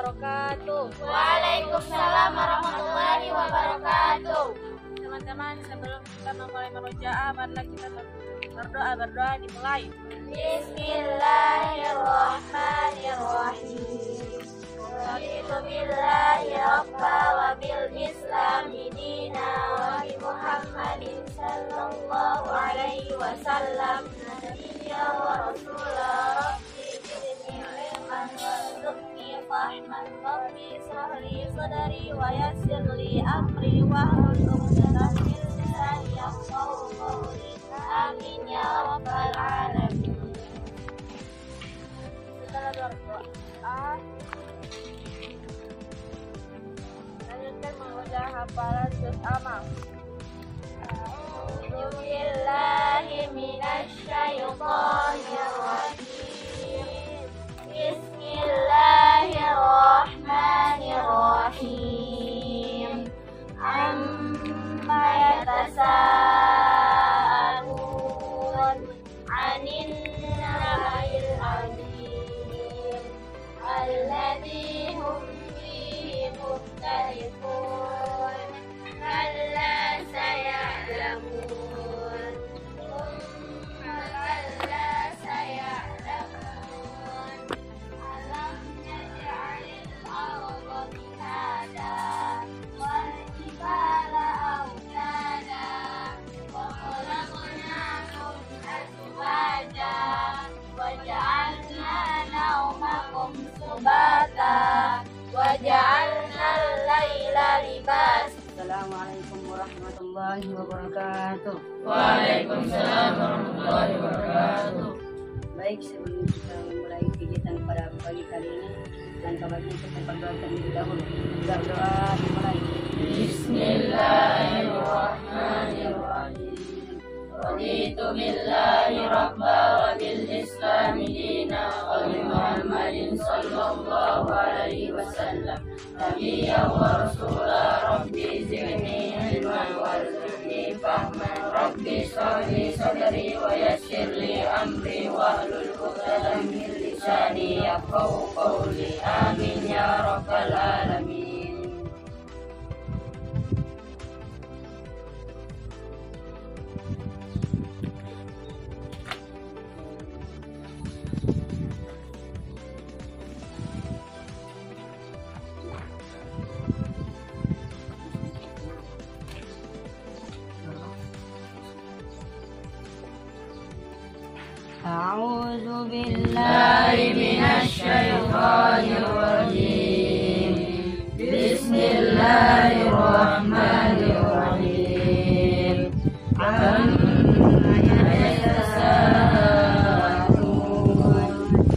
wabarakatuh. Waalaikumsalam warahmatullahi wabarakatuh. Teman-teman, sebelum kita memulai merojaah, marilah kita berdoa dimulai. Bismillahirrahmanirrahim. Raditu billahi rabba wa bil islami dina wa bi Muhammadin sallallahu alaihi wasallam nabiyya wa rasulah. Rahman Rabbi sahli sadari wa yassir li amri wa hlul 'uqdatam min lisani yafqahu qawli. Amin ya rabbal alamin. Setelah berdoa, lanjutkan membaca hafalan juz amal. A'udzu billahi minasy syaithanir rajim. Bismillahirrahmanirrahim. Amma yatasaalun 'anil naba'il 'azim alladzi hum fihi mukhtalifun. Kalla saya'lamun. Thumma kalla saya'lamun. Alam naj'alil arda mihada wal jibala awtada wa khalaqnakum azwaja wa ja'alna nawmakum subata wa ja'alna al-laila libasa. Assalamualaikum warahmatullahi wabarakatuh. Waalaikumsalam warahmatullahi wabarakatuh. Baik, sebelum kita memulai kegiatan pada pagi kali ini, langkah baiknya kita berdoa terlebih dahulu. Berdoa dimulai. Bismillahirrahmanirrahim. Raditu billahi rabba wa bil islami dina wa bi Muhammadin sallallahu alaihi wasallam nabiyya wa rasulah. Rabbi zidni ilman warzuqni fahman. Rabbi shrah sadri wa yassir li amri wa hlul 'uqdatam min lisani yafqahu qawli. Amin ya rabbal alamin. A'udzu billahi minasy syaithanir rajim. Bismillahirrahmanirrahim. Amma yatasaalun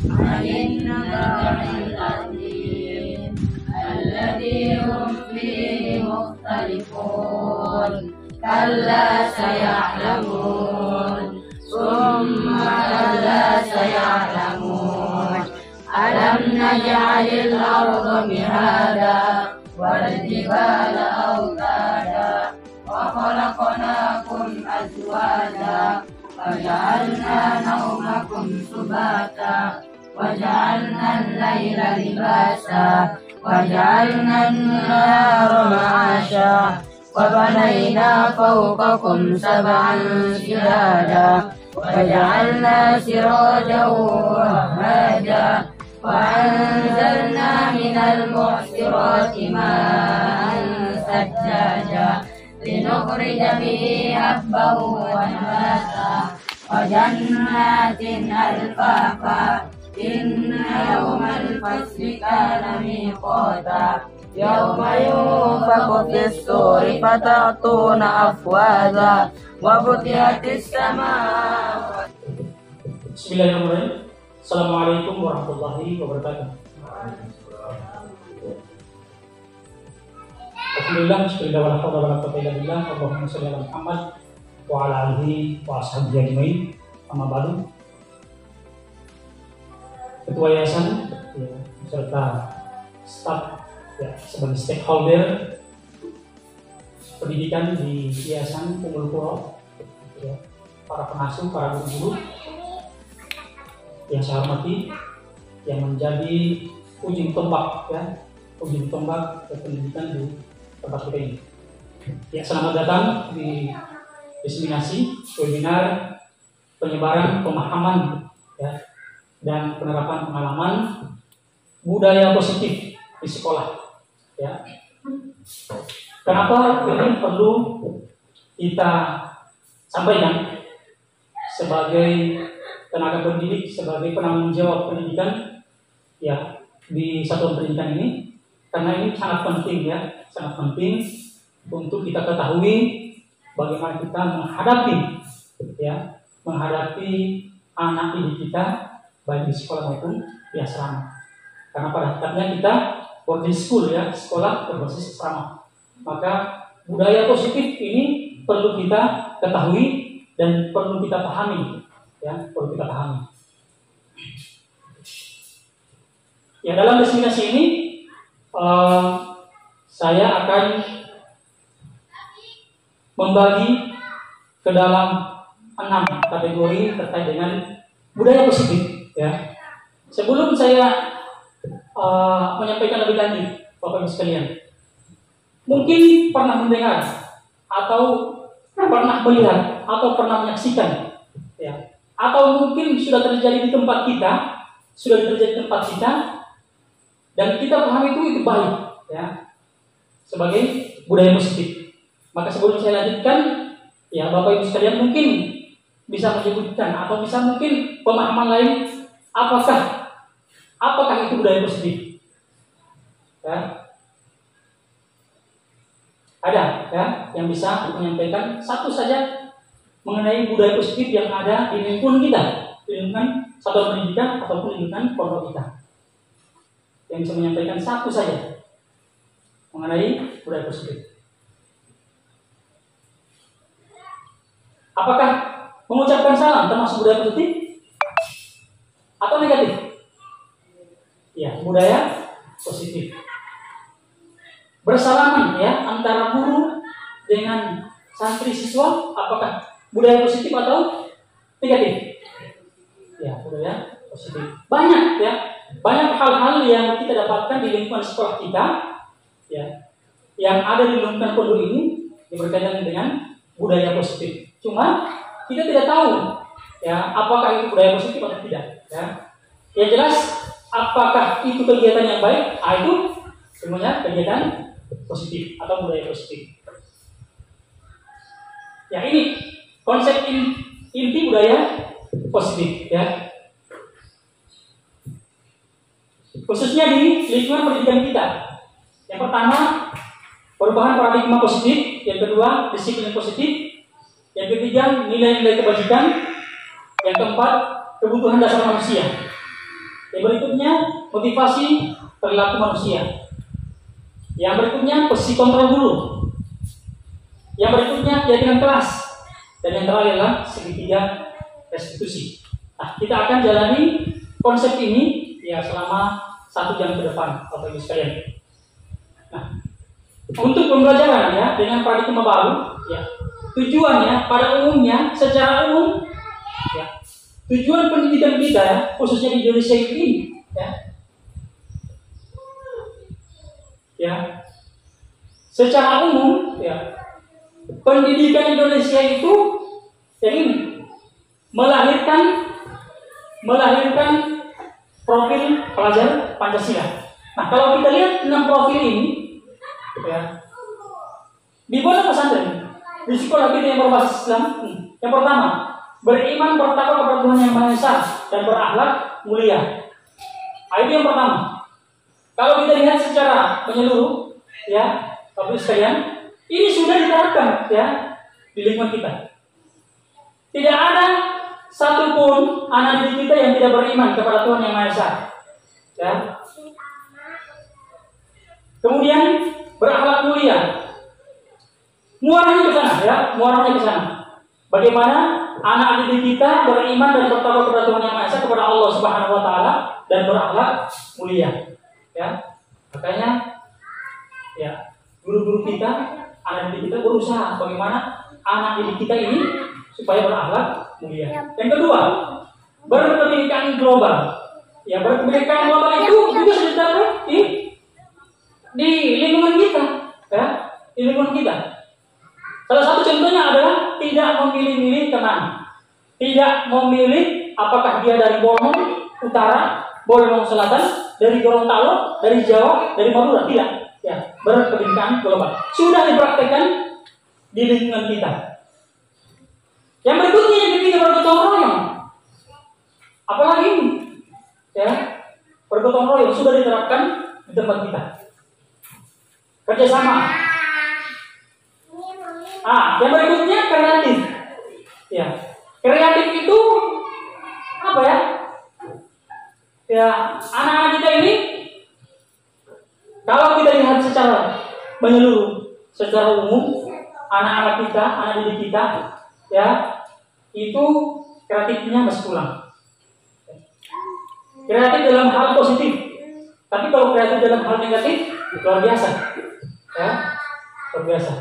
'anil naba'il 'azim alladzi hum fihi mukhtalifun. Kalla saya'lamun. Summa kalla saya'lamun. Alam naj'alil arda mihada wal jibala awtada wa khalaqnakum azwaja wa ja'alna nawmakum subata wa ja'alna al-laila libasa wa ja'alna an-nahara ma'asha wa banayna fawqakum sab'an shidada وجعلنا سراجا وهاجا وأنزلنا من المعصرات ماء ثجاجا لنخرج به حبا ونباتا وجنات ألفافا إن يوم الفصل كان ميقاتا يوم ينفخ في الصور فتأتون أفواجا وفتحت السماء. Bismillahirrahmanirrahim. Assalamualaikum warahmatullahi wabarakatuh. Alhamdulillah, bismillah wa la hawla wa la quwwata illa billah. Allahumma shalli ala Muhammad wa ala alihi wa ashabihi ajmain. Amma ba'du. Ketua yayasan beserta staf sebagai stakeholder pendidikan di Yayasan Ummul Qura, para pengasuh, para guru-guru yang saya hormati, yang menjadi ujung tombak ya, ujung tombak pendidikan di tempat kita ini. Ya, selamat datang di diseminasi webinar penyebaran pemahaman ya, dan penerapan pengalaman budaya positif di sekolah. Ya. Kenapa ini perlu kita sampaikan sebagai tenaga pendidik, sebagai penanggung jawab pendidikan ya di satuan pendidikan ini? Karena ini sangat penting ya, sangat penting untuk kita ketahui bagaimana kita menghadapi anak didik kita baik di sekolah maupun di asrama. Karena pada hakikatnya kita boarding school ya, sekolah berbasis asrama. Maka budaya positif ini perlu kita ketahui dan perlu kita pahami ya, perlu kita pahami. Ya, dalam diseminasi ini saya akan membagi ke dalam 6 kategori terkait dengan budaya positif ya. Sebelum saya menyampaikan lebih lanjut, Bapak Ibu sekalian, mungkin pernah mendengar atau pernah melihat atau pernah menyaksikan ya, atau mungkin sudah terjadi di tempat kita, dan kita pahami itu baik ya, sebagai budaya positif. Maka sebelum saya lanjutkan, ya Bapak Ibu sekalian mungkin bisa menyebutkan atau bisa mungkin pemahaman lain, apakah itu budaya positif? Ya. Ada ya yang bisa menyampaikan satu saja mengenai budaya positif yang ada di lingkungan kita, di lingkungan satuan pendidikan ataupun lingkungan pondok kita. Yang bisa menyampaikan satu saja mengenai budaya positif. Apakah mengucapkan salam termasuk budaya positif atau negatif? Ya, budaya positif. Bersalaman ya antara guru dengan santri siswa, apakah budaya positif atau negatif? Ya, budaya positif. Banyak ya, banyak hal-hal yang kita dapatkan di lingkungan sekolah kita ya, yang ada di lingkungan pondok ini yang berkaitan dengan budaya positif. Cuma kita tidak tahu ya apakah itu budaya positif atau tidak ya. Yang jelas apakah itu kegiatan yang baik? Itu semuanya kegiatan positif atau budaya positif. Ya, ini konsep inti budaya positif ya. Khususnya di lingkungan pendidikan kita. Yang pertama, perubahan paradigma positif. Yang kedua, disiplin positif. Yang ketiga, nilai-nilai kebajikan. Yang keempat, kebutuhan dasar manusia. Yang berikutnya, motivasi perilaku manusia. Yang berikutnya, posisi kontrol guru. Yang berikutnya, keyakinan kelas. Dan yang terakhir adalah segitiga restitusi. Nah, kita akan jalani konsep ini ya selama 1 jam ke depan, Bapak Ibu sekalian. Nah, untuk pembelajaran ya dengan paradigma baru, ya tujuannya pada umumnya, secara umum, ya tujuan pendidikan kita, ya, khususnya di Indonesia ini, ya secara umum, ya pendidikan Indonesia itu, ya ini melahirkan profil pelajar Pancasila. Nah, kalau kita lihat 6 profil ini, ya, di mana pesantren? Di sekolah kita yang berbasis Islam. Yang pertama, beriman bertakwa kepada Tuhan Yang Maha Esa dan berakhlak mulia. Itu yang pertama. Kalau kita lihat secara menyeluruh, ya, Bapak Ibu sekalian, ini sudah diterapkan ya di lingkungan kita. Tidak ada satupun anak didik kita yang tidak beriman kepada Tuhan Yang Maha Esa. Ya. Kemudian berakhlak mulia. Muaranya ke sana, ya, muaranya ke sana. Bagaimana anak didik kita beriman dan bertakwa kepada Tuhan Yang Maha Esa, kepada Allah Subhanahu wa taala, dan berakhlak mulia. Ya. Makanya ya, guru-guru kita, anak didik kita berusaha bagaimana anak didik kita ini supaya berakhlak mulia. Yang kedua, berpendidikan global. Ya, berkebinekaan global itu juga sudah terdapat di lingkungan kita, ya, di lingkungan kita. Salah satu contohnya adalah tidak memilih-milih teman, tidak memilih apakah dia dari Borneo Utara, Borneo Selatan, dari Gorontalo, dari Jawa, dari Madura, tidak. Ya, berkebinekaan global sudah dipraktekkan di lingkungan kita. Yang berikutnya yang ketiga, bergotong royong. Apalagi ini, ya, bergotong royong sudah diterapkan di tempat kita. Kerjasama. Yang berikutnya kreatif. Ya, kreatif itu apa ya? Ya, anak-anak kita ini, kalau kita lihat secara menyeluruh, secara umum, anak-anak kita, anak didik kita, ya, itu kreatifnya masih kurang. Kreatif dalam hal positif, tapi kalau kreatif dalam hal negatif, luar biasa, ya, luar biasa.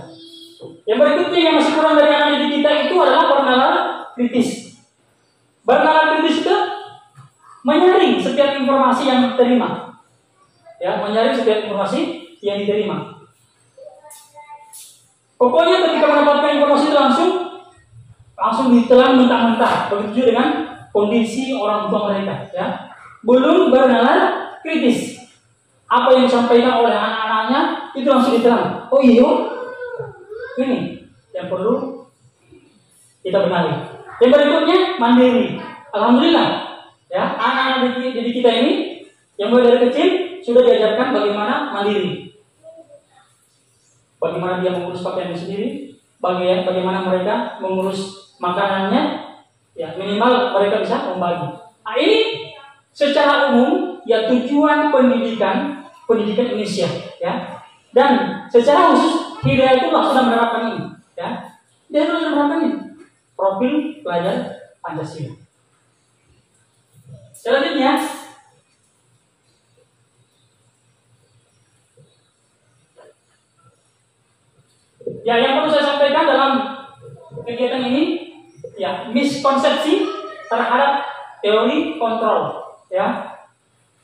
Yang berikutnya yang masih kurang dari anak didik kita itu adalah bernalar kritis. Bernalar kritis itu menyaring setiap informasi yang diterima, ya, menyaring setiap informasi yang diterima. Pokoknya ketika mendapatkan informasi itu langsung ditelan mentah-mentah. Begitu juga dengan kondisi orang tua mereka, ya. Belum bernalar kritis. Apa yang disampaikan oleh anak-anaknya itu langsung ditelan. Oh iya, ini yang perlu kita benahi. Yang berikutnya mandiri. Alhamdulillah, ya, anak-anak didik kita ini yang mulai dari kecil sudah diajarkan bagaimana mandiri. Bagaimana dia mengurus pakaiannya sendiri, bagaimana mereka mengurus makanannya, ya, minimal mereka bisa membagi. Nah, ini secara umum ya tujuan pendidikan Indonesia, ya. Dan secara khusus Hidayah itu sudah menerapkan ini, ya. Dia sudah menerapkan ini. Profil pelajar Pancasila. Selanjutnya, ya, yang perlu saya sampaikan dalam kegiatan ini, ya, miskonsepsi terhadap teori kontrol, ya.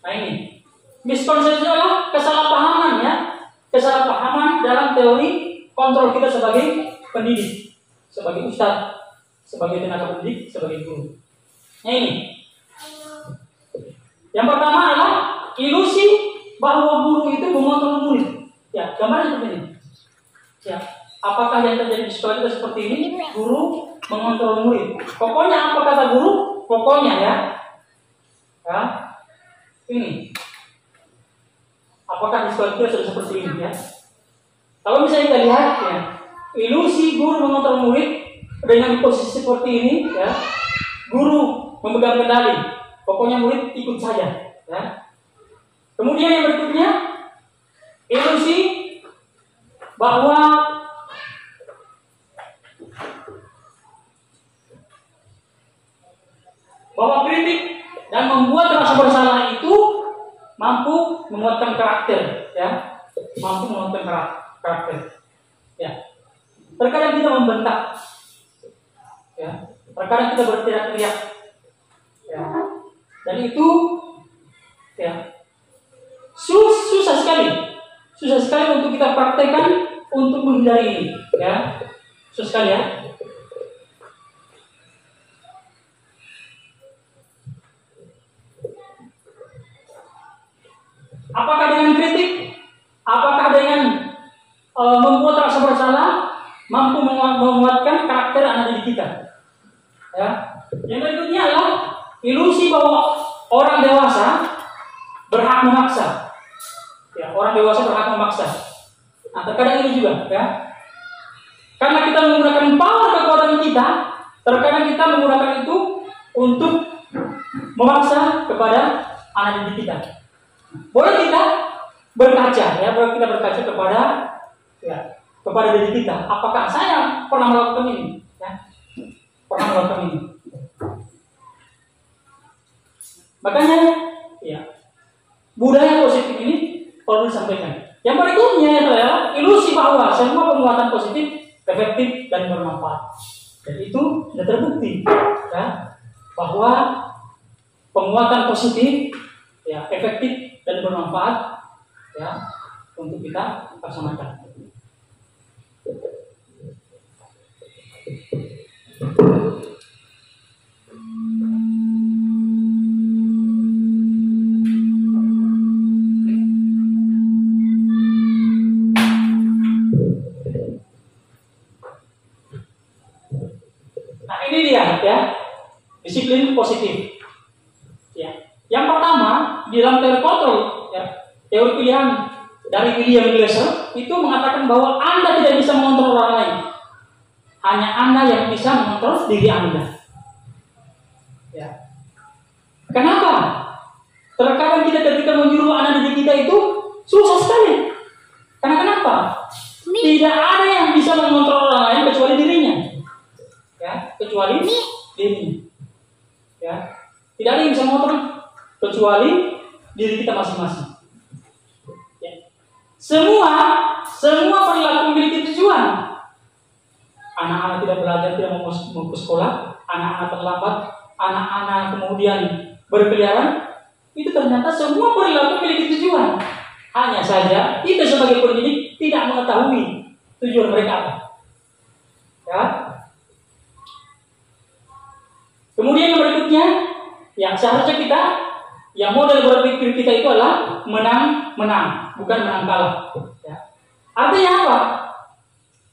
Nah, ini miskonsepsi adalah kesalahpahaman, ya, kesalahpahaman dalam teori kontrol kita sebagai pendidik, sebagai ustadz, sebagai tenaga pendidik, sebagai guru. Nah, ini yang pertama adalah ilusi bahwa guru itu mengontrol murid. Ya, gambarnya seperti ini. Ya, apakah yang terjadi di sekolah kita seperti ini? Guru mengontrol murid. Pokoknya apa kata guru? Pokoknya, ya. Ya. Ini. Apakah di sekolah kita sudah seperti ini, ya? Kalau misalnya kita lihat, ya, ilusi guru mengontrol murid dengan posisi seperti ini, ya. Guru memegang kendali. Pokoknya murid ikut saja, ya. Kemudian yang berikutnya, ilusi bahwa kritik dan membuat rasa bersalah itu mampu menguatkan karakter, ya, mampu menguatkan karakter, ya. Terkadang kita membentak, ya, terkadang kita berteriak-teriak, ya, dan itu, ya, susah sekali untuk kita praktekkan untuk menghindari ini, ya, susah sekali, ya. Apakah dengan kritik, apakah dengan membuat rasa bersalah mampu menguatkan karakter anak didik kita, ya. Yang berikutnya adalah ilusi bahwa orang dewasa berhak memaksa, ya, orang dewasa berhak memaksa. Nah, terkadang ini juga, ya, karena kita menggunakan power kekuatan kita, terkadang kita menggunakan itu untuk memaksa kepada anak didik kita. Boleh kita berkaca, ya, boleh kita berkaca kepada diri kita. Apakah saya pernah melakukan ini? Ya, pernah melakukan ini. Makanya, ya, budaya positif ini perlu disampaikan. Yang berikutnya adalah ilusi bahwa semua penguatan positif efektif dan bermanfaat. Dan itu sudah terbukti, ya, bahwa penguatan positif ya efektif dan bermanfaat ya untuk kita laksanakan. Nah ini dia ya disiplin positif. Ya. Yang pertama di dalam teori kontrol, ya, teori pilihan dari William Glasser itu mengatakan bahwa Anda tidak bisa mengontrol orang lain, hanya Anda yang bisa mengontrol diri Anda. Ya. Kenapa? Terkadang kita ketika menyuruh anak didik kita itu susah sekali. Karena kenapa? Tidak ada yang bisa mengontrol orang lain kecuali dirinya. Ya, kecuali dirinya. Ya. Tidak ada yang bisa mengontrol kecuali diri kita masing-masing. Ya. Semua perilaku memiliki tujuan. Anak-anak tidak belajar, tidak mau ke sekolah, anak-anak terlambat, anak-anak kemudian berkeliaran, itu ternyata semua perilaku memiliki tujuan. Hanya saja kita sebagai pendidik tidak mengetahui tujuan mereka apa. Ya. Kemudian yang berikutnya, yang seharusnya kita, yang model berpikir kita itu adalah menang-menang, bukan menang kalah. Ya. Artinya apa?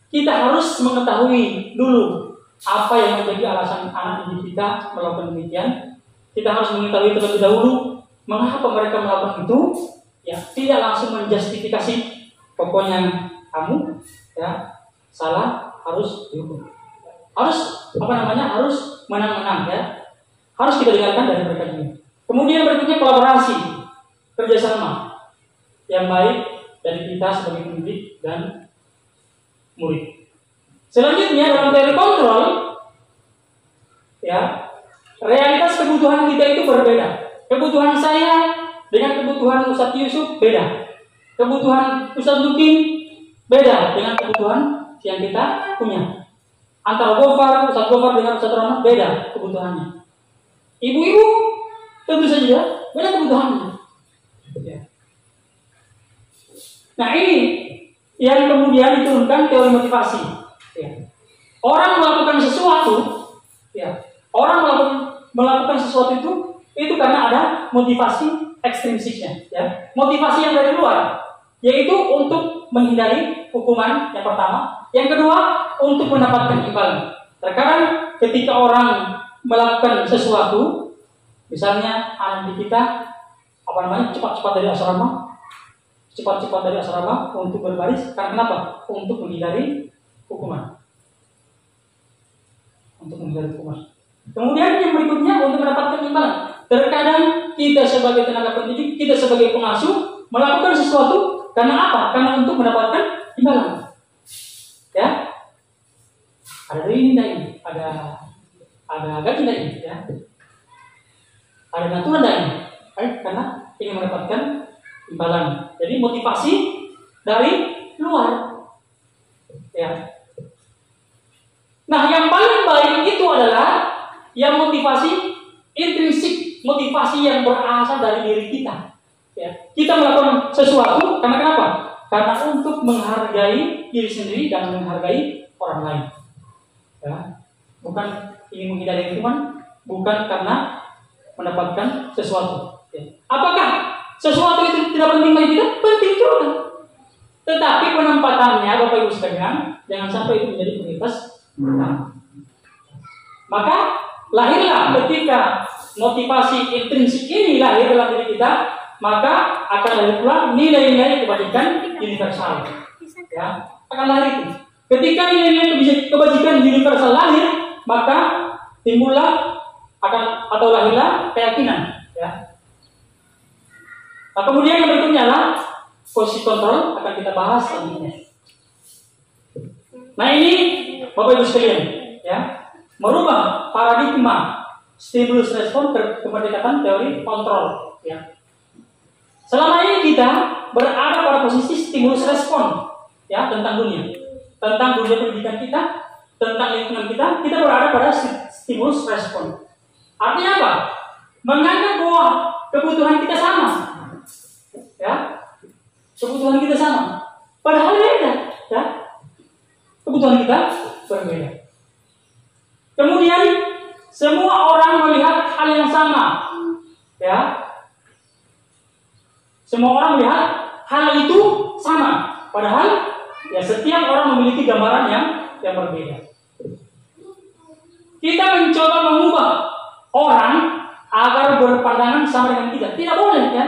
Kita harus mengetahui dulu apa yang menjadi alasan anak didik kita melakukan demikian. Kita harus mengetahui terlebih dahulu mengapa mereka melakukan itu. Ya, tidak langsung menjustifikasi. Pokoknya kamu ya salah, harus dihukum. Harus harus menang-menang ya. Harus kita dengarkan dari mereka juga. Kemudian berikutnya kolaborasi, kerjasama yang baik dari kita sebagai pendidik dan murid. Selanjutnya dalam teori kontrol, ya realitas kebutuhan kita itu berbeda. Kebutuhan saya dengan kebutuhan Ustadz Yusuf beda. Kebutuhan Ustadz Lukin beda dengan kebutuhan yang kita punya. Antara Ustadz Gofar dengan Ustadz Rahmat beda kebutuhannya. Ibu-ibu tentu saja beda kebutuhannya. Ya. Nah ini yang kemudian diturunkan teori motivasi. Ya. Orang melakukan sesuatu, ya. Orang melakukan sesuatu itu karena ada motivasi ekstrinsiknya. Ya. Motivasi yang dari luar, yaitu untuk menghindari hukuman yang pertama. Yang kedua, untuk mendapatkan imbalan. Terkadang ketika orang melakukan sesuatu, misalnya anak kita cepat-cepat dari asrama untuk berbaris, karena kenapa? Untuk menghindari hukuman. Kemudian yang berikutnya untuk mendapatkan imbalan. Terkadang kita sebagai tenaga pendidik, kita sebagai pengasuh melakukan sesuatu karena apa? Karena untuk mendapatkan imbalan. Ya, ada ini, ada gaji ini, ya, ada bantuan ini, karena ingin mendapatkan imbalan. Jadi motivasi dari luar, ya. Nah, yang paling baik itu adalah yang motivasi intrinsik, motivasi yang berasal dari diri kita. Ya. Kita melakukan sesuatu karena kenapa? Karena untuk menghargai diri sendiri dan menghargai orang lain. Ya. Bukan ingin menghindari hukuman, bukan karena mendapatkan sesuatu. Ya. Apakah sesuatu itu tidak penting bagi kita? Penting juga. Tetapi penempatannya, Bapak Ibu sekalian, jangan sampai itu menjadi prioritas. Maka lahirlah ketika motivasi intrinsik ini lahir dalam diri kita, maka akan lahir pula nilai-nilai kebajikan universal. Ya, akan lahir itu. Ketika nilai-nilai kebajikan universal lahir, maka timbullah atau lahirlah keyakinan. Ya. Nah, kemudian yang berikutnya adalah posisi kontrol, akan kita bahas selanjutnya. Nah ini Bapak Ibu sekalian, ya, merubah paradigma stimulus respon kemerdekaan teori kontrol. Ya. Selama ini kita berada pada posisi stimulus respon, ya, tentang dunia pendidikan kita, tentang lingkungan kita berada pada stimulus respon. Artinya apa? Menganggap bahwa kebutuhan kita sama. Ya. Kebutuhan kita sama. Padahal beda, ya. Kebutuhan kita berbeda. Kemudian semua orang melihat hal yang sama. Ya. Semua orang melihat hal itu sama. Padahal ya setiap orang memiliki gambaran yang berbeda. Kita mencoba mengubah orang agar berpandangan sama dengan kita. Tidak boleh, ya.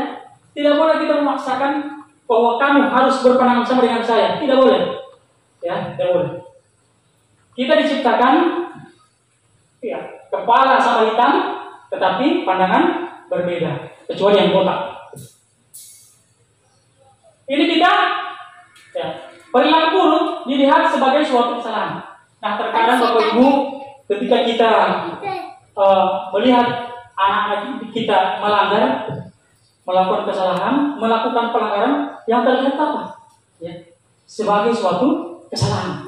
Tidak boleh kita memaksakan bahwa kamu harus berpandangan sama dengan saya. Tidak boleh. Ya, tidak boleh. Kita diciptakan ya, kepala sama hitam, tetapi pandangan berbeda, kecuali yang botak. Ini kita ya, perilaku buruk dilihat sebagai suatu kesalahan. Nah, terkadang Bapak Ibu ketika kita melihat anak-anak kita melakukan kesalahan, melakukan pelanggaran yang terlihat apa? Ya, sebagai suatu kesalahan.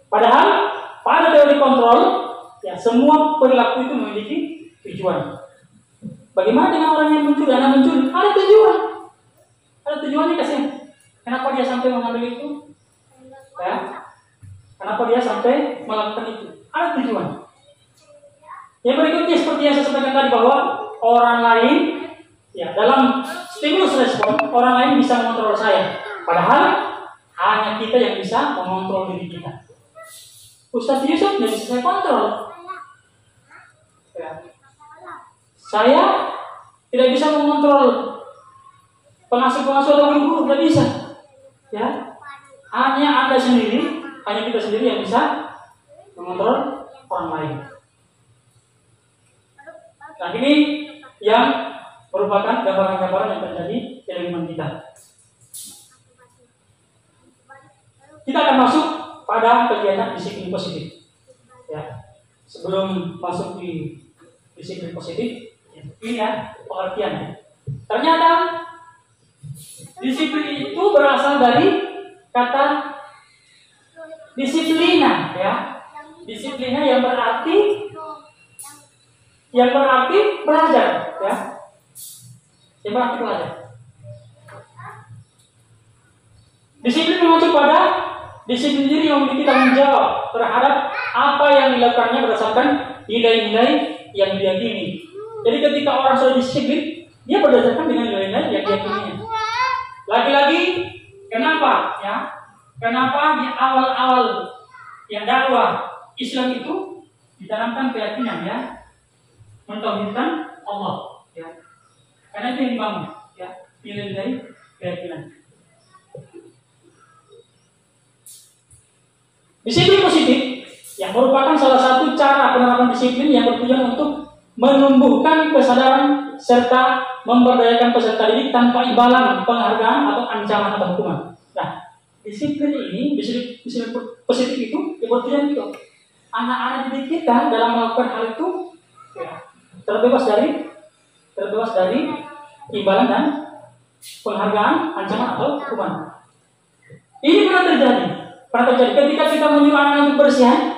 Padahal pada teori kontrol, ya semua perilaku itu memiliki tujuan. Bagaimana dengan orang yang mencuri? Anak mencuri ada tujuan. Ada tujuannya kasihan. Kenapa dia sampai mengambil itu? Ya. Kenapa dia sampai melakukan itu? Ada tujuan. Yang berikutnya seperti yang saya sampaikan tadi bahwa orang lain ya dalam stimulus respon orang lain bisa mengontrol saya. Padahal hanya kita yang bisa mengontrol diri kita. Ustaz Yusuf tidak bisa saya kontrol. Ya. Saya tidak bisa mengontrol pengasuh-pengasuh atau guru, tidak bisa. Ya, hanya Anda sendiri, hanya kita sendiri yang bisa mengontrol orang lain. Nah, ini yang merupakan gambaran-gambaran yang terjadi di lingkungan kita. Kita akan masuk pada kegiatan disiplin positif. Ya, sebelum masuk di disiplin positif, ini ya pengertian. Ternyata disiplin itu berasal dari kata disiplina, ya. Disiplina yang berarti belajar, ya. Yang berarti belajar. Disiplin mengacu pada disiplin diri yang memiliki tanggung jawab terhadap apa yang dilakukannya berdasarkan nilai-nilai yang diyakini. Jadi ketika orang sudah disiplin, dia berdasarkan dengan nilai-nilai yang diyakininya. Lagi-lagi, kenapa? Ya, kenapa di awal-awal yang dakwah Islam itu ditanamkan keyakinan, ya, mentauhidkan Allah, ya. Karena itu yang dibangun, ya, nilai-nilai keyakinan. Disiplin positif yang merupakan salah satu cara penerapan disiplin yang bertujuan untuk menumbuhkan kesadaran serta memberdayakan peserta didik tanpa imbalan, penghargaan atau ancaman atau hukuman. Nah, disiplin ini, disiplin positif itu bertujuan itu anak-anak didik kita dalam melakukan hal itu ya, terbebas dari imbalan dan penghargaan, ancaman atau hukuman. Ini pernah terjadi ketika kita menyuruh anak-anak untuk bersihan,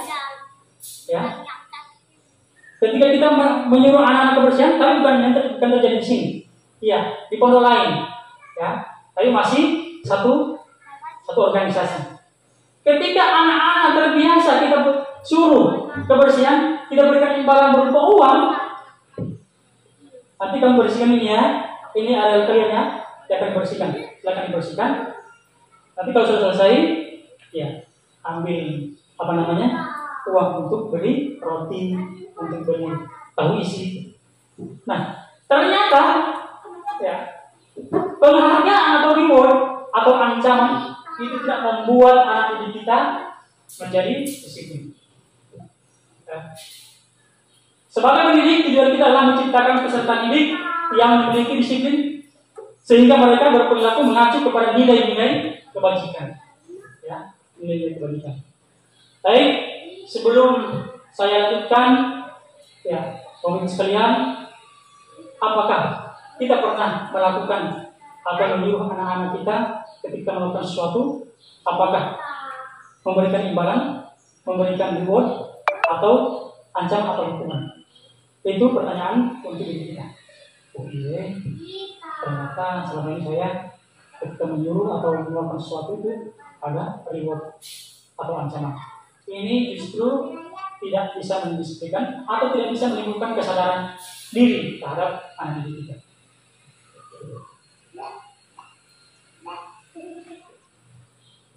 ya. Ketika kita menyuruh anak-anak kebersihan, tapi bukan terjadi di sini, ya, di pondok lain, ya, tapi masih satu organisasi. Ketika anak-anak terbiasa kita suruh kebersihan, kita berikan imbalan berupa uang, nanti kamu bersihkan ini ya, ini area kaliannya, dia akan bersihkan, silakan dibersihkan. Tapi kalau sudah selesai, ya, ambil uang untuk beli roti, untuk beli tahu isi. Nah, ternyata ya, penghargaan atau reward atau ancaman itu tidak membuat anak didik kita menjadi disiplin. Ya. Sebagai pendidik, tujuan kita adalah menciptakan peserta didik yang memiliki disiplin sehingga mereka berperilaku mengacu kepada nilai-nilai kebajikan. Ya, nilai-nilai kebajikan. Baik, sebelum saya lanjutkan, ya, teman-teman sekalian, apakah kita pernah melakukan atau menyuruh anak-anak kita ketika melakukan sesuatu? Apakah memberikan imbalan, memberikan reward, atau ancaman atau hukuman? Itu pertanyaan untuk diri kita. oh iya, ternyata selama ini saya ketika menyuruh atau melakukan sesuatu itu ada reward atau ancaman. Ini justru tidak bisa mendisiplinkan atau tidak bisa menimbulkan kesadaran diri terhadap anak didik kita.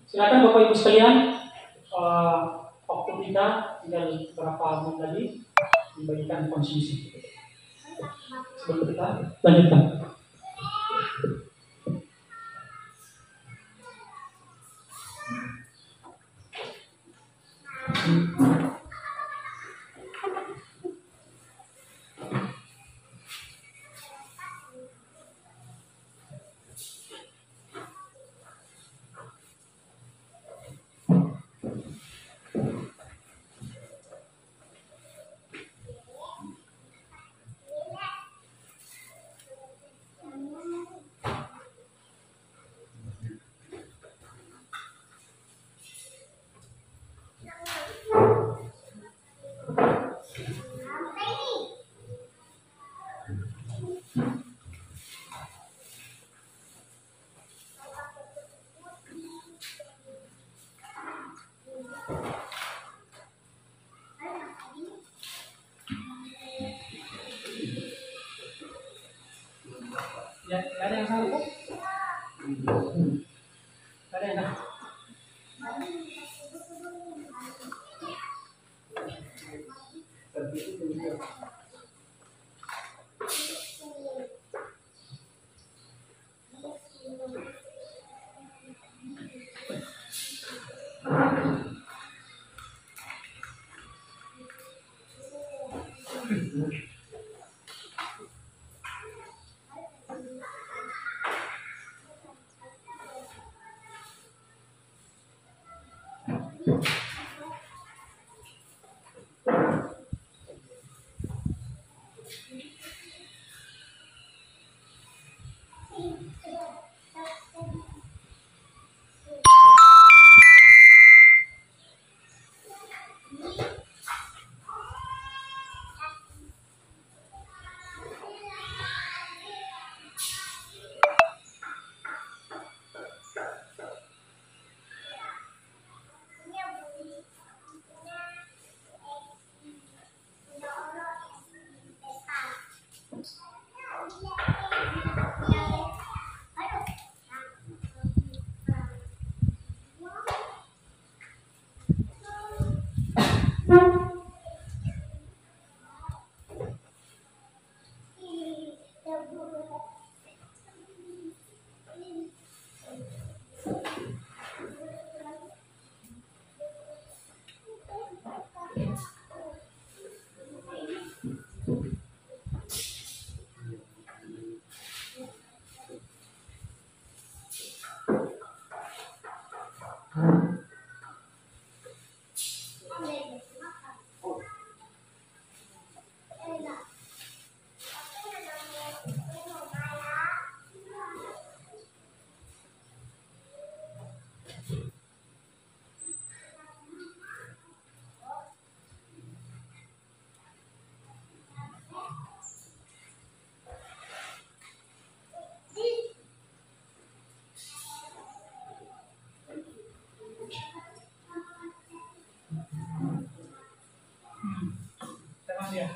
Silakan Bapak Ibu sekalian, waktu kita tinggal berapa menit lagi membagikan konsumsi. Sebelum kita lanjutkan. Ya, ada yang salah kok? Ada yang salah? Ya.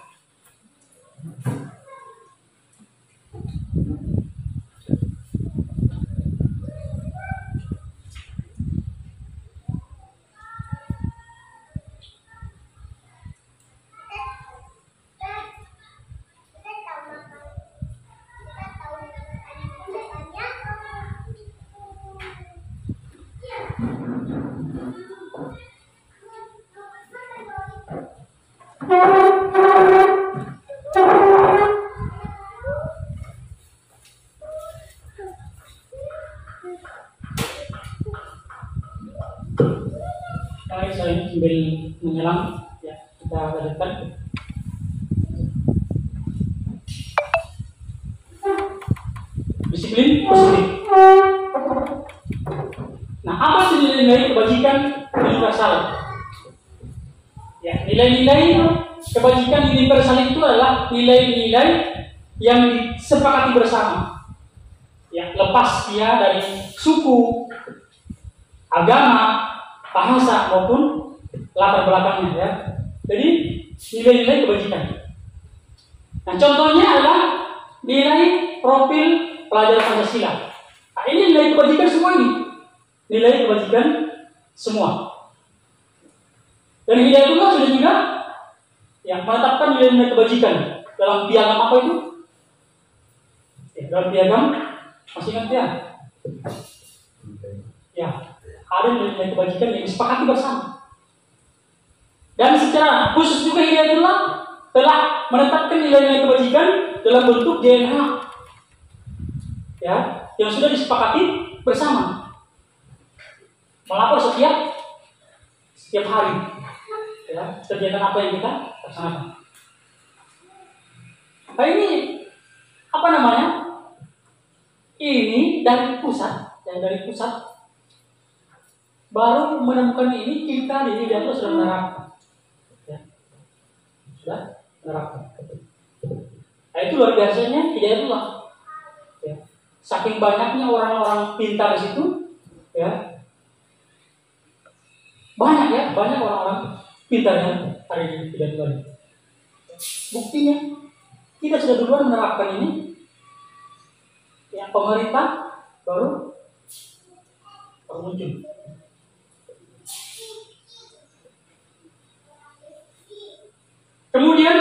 Baik, saya sambil menyelam, ya kita lanjutkan. Disiplin positif. Nah, apa sih nilai-nilai kebajikan universal? Ya, nilai-nilai kebajikan universal itu adalah nilai-nilai yang disepakati bersama. Ya, lepas dia dari suku, agama, bahasa maupun latar belakangnya ya. Jadi nilai-nilai kebajikan. Nah, contohnya adalah nilai profil pelajar Pancasila. Nah, ini nilai kebajikan semua ini. Nilai kebajikan semua. Dan Hidayatullah sudah juga yang menetapkan nilai-nilai kebajikan dalam piagam apa itu? Ya, dalam piagam masih ingat ya? Ya, ada nilai-nilai kebajikan yang disepakati bersama. Dan secara khusus juga Hidayatullah telah menetapkan nilai-nilai kebajikan dalam bentuk JNH, ya, yang sudah disepakati bersama. Melapor setiap hari, ya, kegiatan apa yang kita laksanakan. Nah, ini apa namanya? Ini dari pusat, ya, dari pusat baru menemukan ini kita di Hidayatullah sudah menerapkan. Sudah menerapkan. Nah, itu luar biasanya Hidayatullah. Ya. Saking banyaknya orang-orang pintar di situ, ya. Banyak orang-orang pintar yang ada di Hidayatullah. Buktinya, kita sudah duluan menerapkan ini. Yang pemerintah baru muncul. Kemudian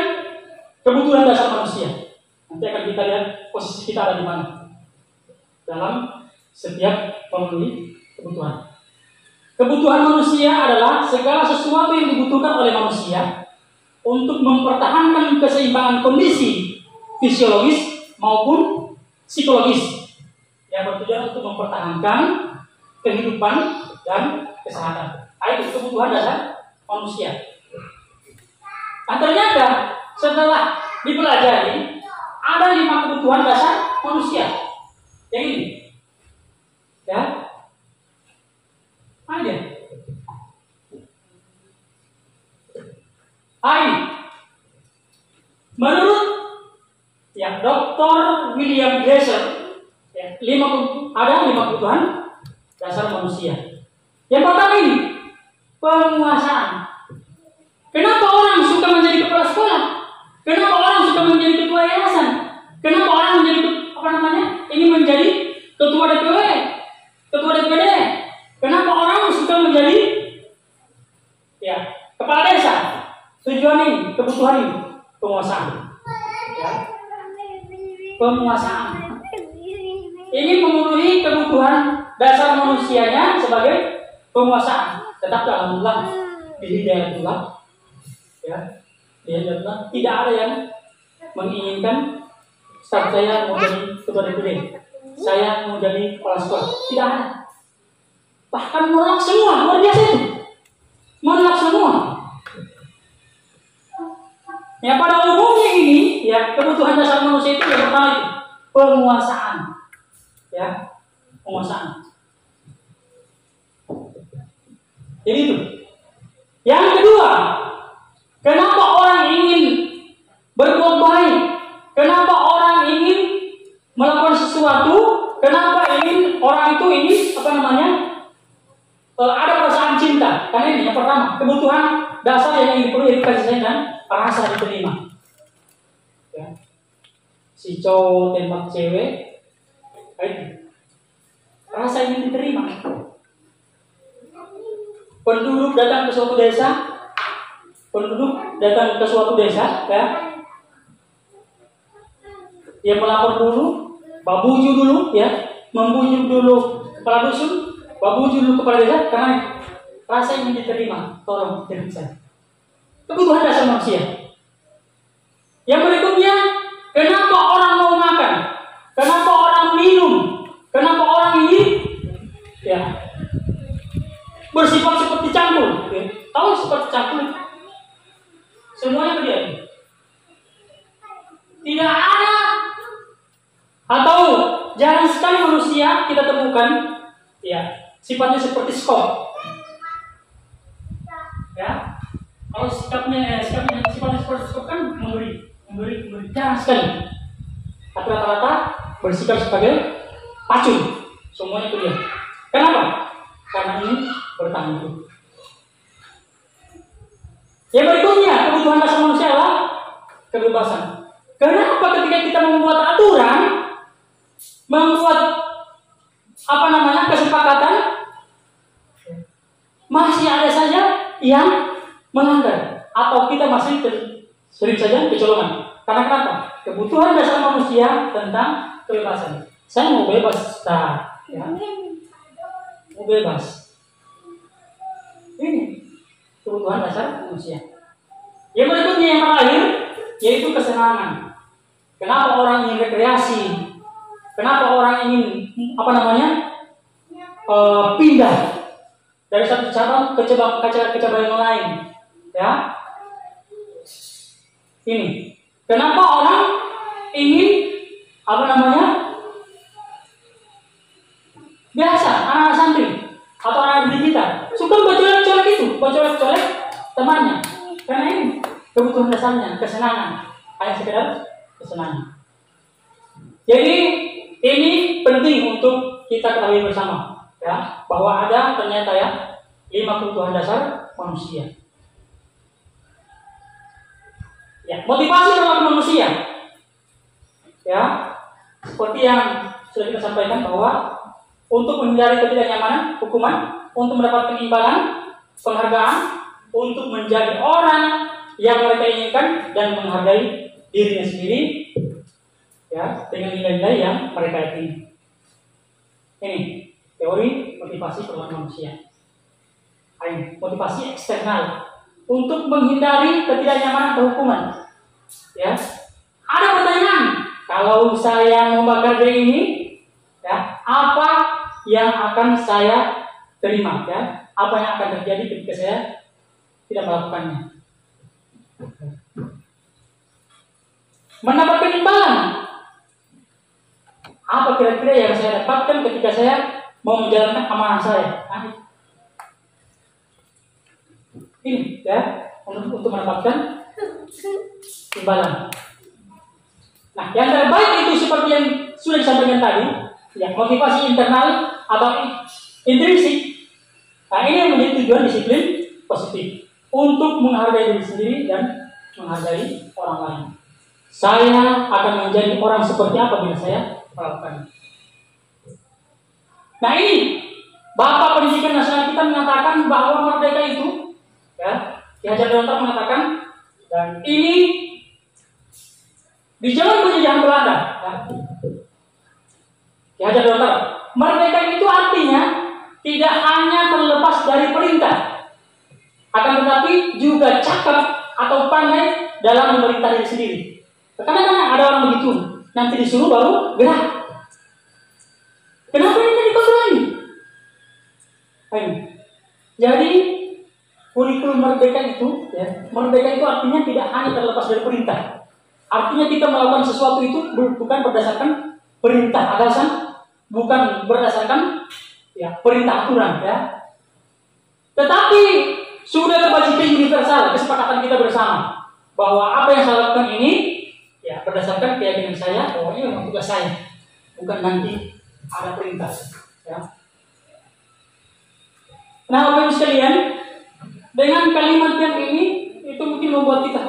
kebutuhan dasar manusia. Nanti akan kita lihat posisi kita ada di mana dalam setiap memenuhi kebutuhan. Kebutuhan manusia adalah segala sesuatu yang dibutuhkan oleh manusia untuk mempertahankan keseimbangan kondisi fisiologis maupun psikologis yang bertujuan untuk mempertahankan kehidupan dan kesehatan. Itu kebutuhan dasar manusia. Nah, ternyata setelah dipelajari ada 5 kebutuhan dasar manusia. Yang ini, ya, ada. Menurut ya Dr. William Glasser, ya, ada 5 kebutuhan dasar manusia. Yang pertama ini penguasaan. Kenapa orang suka menjadi kepala sekolah? Kenapa orang suka menjadi ketua yayasan? Kenapa orang ingin menjadi ketua DPW, ketua DPD? Kenapa orang suka menjadi ya kepala desa? Tujuan ini, kebutuhan ini, penguasaan. Ya. Penguasaan. Ini memenuhi kebutuhan dasar manusianya sebagai penguasaan. Tetapi alhamdulillah di Hidayatullah, ya, Hidayatullah tidak ada yang menginginkan Ustaz saya mau jadi ketua DPD, saya mau jadi kepala sekolah. Tidak ada. Bahkan menolak semua, luar biasa itu. Menolak semua. Ya, pada umumnya ini, ya, kebutuhan dasar manusia itu yang pertama itu penguasaan. Ya, penguasaan. Jadi itu. Yang kedua, kenapa orang ingin berbuat baik? Kenapa orang ingin melakukan sesuatu? Kenapa ingin orang itu ini ada perasaan cinta? Karena ini yang pertama, kebutuhan dasar yang diperlukan kasih sayang dan rasa diterima. Ya. Si cowok tembak cewek, rasa ingin diterima. Penduduk datang ke suatu desa, ya. Dia melapor dulu, babuju dulu, ya, membujuk dulu kepala dusun, babuju dulu kepala desa, karena rasa ingin diterima. Tolong berikan saya. Kebutuhan dasar manusia. Yang berikutnya, kenapa orang mau makan? Kenapa orang minum? Kenapa orang ini, ya, bersifat seperti cangkul? Ya. Tahu seperti cangkul? Semuanya dia. Tidak ada. Atau jarang sekali manusia kita temukan, ya, sifatnya seperti skop. Ya, kalau sifatnya seperti skop kan memberi, jarang sekali. Tapi rata-rata bersikap sebagai pacu. Semuanya itu dia. Kenapa? Karena ini bertahan hidup. Yang berikutnya, kebutuhan dasar manusia adalah kebebasan. Kenapa ketika kita membuat aturan, membuat kesepakatan, masih ada saja yang melanggar atau kita masih sering saja kecolongan. Karena kenapa? Kebutuhan dasar manusia tentang kebebasan. Saya mau bebas, ya. Mau bebas. Ini kebutuhan dasar manusia. Yang berikutnya yang terakhir yaitu kesenangan. Kenapa orang ingin rekreasi? Kenapa orang ingin pindah dari satu cabang ke cabang yang lain? Ya, ini. Kenapa orang ingin biasa anak santri atau anak didik kita suka colek temannya, karena ini kebutuhan dasarnya, kesenangan, hanya sekedar kesenangan. Jadi ini penting untuk kita ketahui bersama, ya, bahwa ada ternyata 5 kebutuhan dasar manusia. Ya, motivasi perilaku manusia, ya, seperti yang sudah kita sampaikan bahwa untuk menghindari ketidaknyamanan, hukuman, untuk mendapatkan imbalan, penghargaan, untuk menjadi orang yang mereka inginkan dan menghargai dirinya sendiri, ya, dengan nilai-nilai yang mereka yakini. Ini teori motivasi perilaku manusia. Motivasi eksternal untuk menghindari ketidaknyamanan atau hukuman. Ya, ada pertanyaan, kalau saya membakar ini, ya, apa yang akan saya terima? Ya, apa yang akan terjadi ketika saya tidak melakukannya? Mendapatkan imbalan. Apa kira-kira yang saya dapatkan ketika saya mau menjalankan amanah saya? Ini, ya, untuk mendapatkan imbalan. Nah, yang terbaik itu seperti yang sudah disampaikan tadi, ya, motivasi internal atau intrinsik. Nah, ini yang menjadi tujuan disiplin positif untuk menghargai diri sendiri dan menghargai orang lain. Saya akan menjadi orang seperti apa bila saya melakukannya. Nah, ini Bapak Pendidikan Nasional kita mengatakan bahwa merdeka itu, ya, Ki Hajar Dewantara mengatakan, dan ini di zaman penjajahan Belanda, ya, Ki Hajar Dewantara, merdeka itu artinya tidak hanya terlepas dari perintah, akan tetapi juga cakap atau pandai dalam memerintah diri sendiri. Kadang-kadang ada orang begitu, nanti disuruh baru gerak. Kenapa ini dikontrol? Jadi kurikulum merdeka itu, ya, merdeka itu artinya tidak hanya terlepas dari perintah. Artinya kita melakukan sesuatu itu bukan berdasarkan perintah atasan, bukan berdasarkan, ya, perintah aturan, ya. Tetapi sudah kewajiban universal, kesepakatan kita bersama bahwa apa yang saya lakukan ini, ya, berdasarkan keyakinan saya bahwa ini memang tugas saya, bukan nanti ada perintah, ya. Nah, Bapak Ibu sekalian, dengan kalimat yang ini itu mungkin membuat kita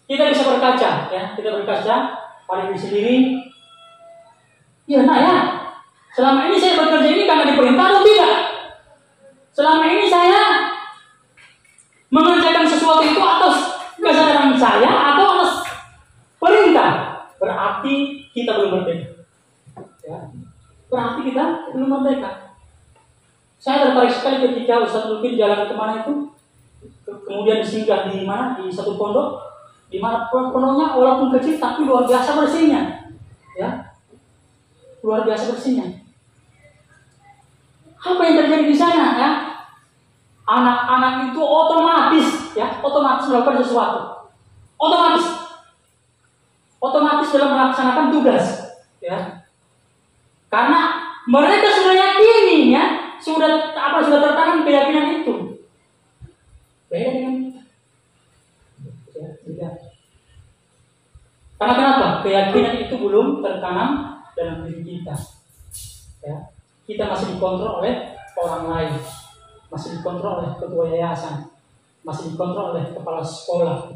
kita bisa berkaca, ya, kita berkaca pada diri sendiri. Ya, selama ini saya bekerja ini karena diperintah atau tidak? Selama ini saya mengerjakan sesuatu itu atas kesadaran saya atau atas perintah? Berarti kita belum merdeka. Ya. Berarti kita belum merdeka. Saya tertarik sekali ketika Ustaz Lukir jalan kemana itu, kemudian singgah di mana, di satu pondok, di mana pondoknya walaupun kecil tapi luar biasa bersihnya, ya, luar biasa bersihnya. Apa yang terjadi di sana, ya? Anak-anak itu otomatis melakukan sesuatu, otomatis dalam melaksanakan tugas, ya, karena mereka sudah yakini, ya, sudah tertanam keyakinan itu. Beda dengan kita. Ya, tidak. Karena kenapa? keyakinan itu belum tertanam dalam diri kita. Ya. Kita masih dikontrol oleh orang lain, masih dikontrol oleh ketua yayasan, masih dikontrol oleh kepala sekolah.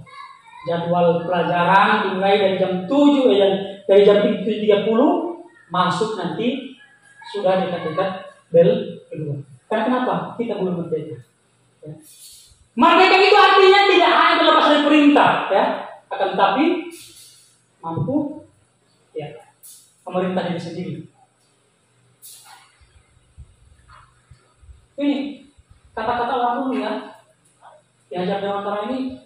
Jadwal pelajaran dimulai dari jam 7, dari jam 7.30 masuk nanti sudah dekat-dekat bel kedua. Karena kenapa? Kita belum merdeka. Ya. Merdeka itu artinya tidak hanya terlepas dari perintah, ya, akan tetapi mampu, ya, memerintah diri sendiri. Ini kata-kata orang dulu ya, diajar Dewantara ini,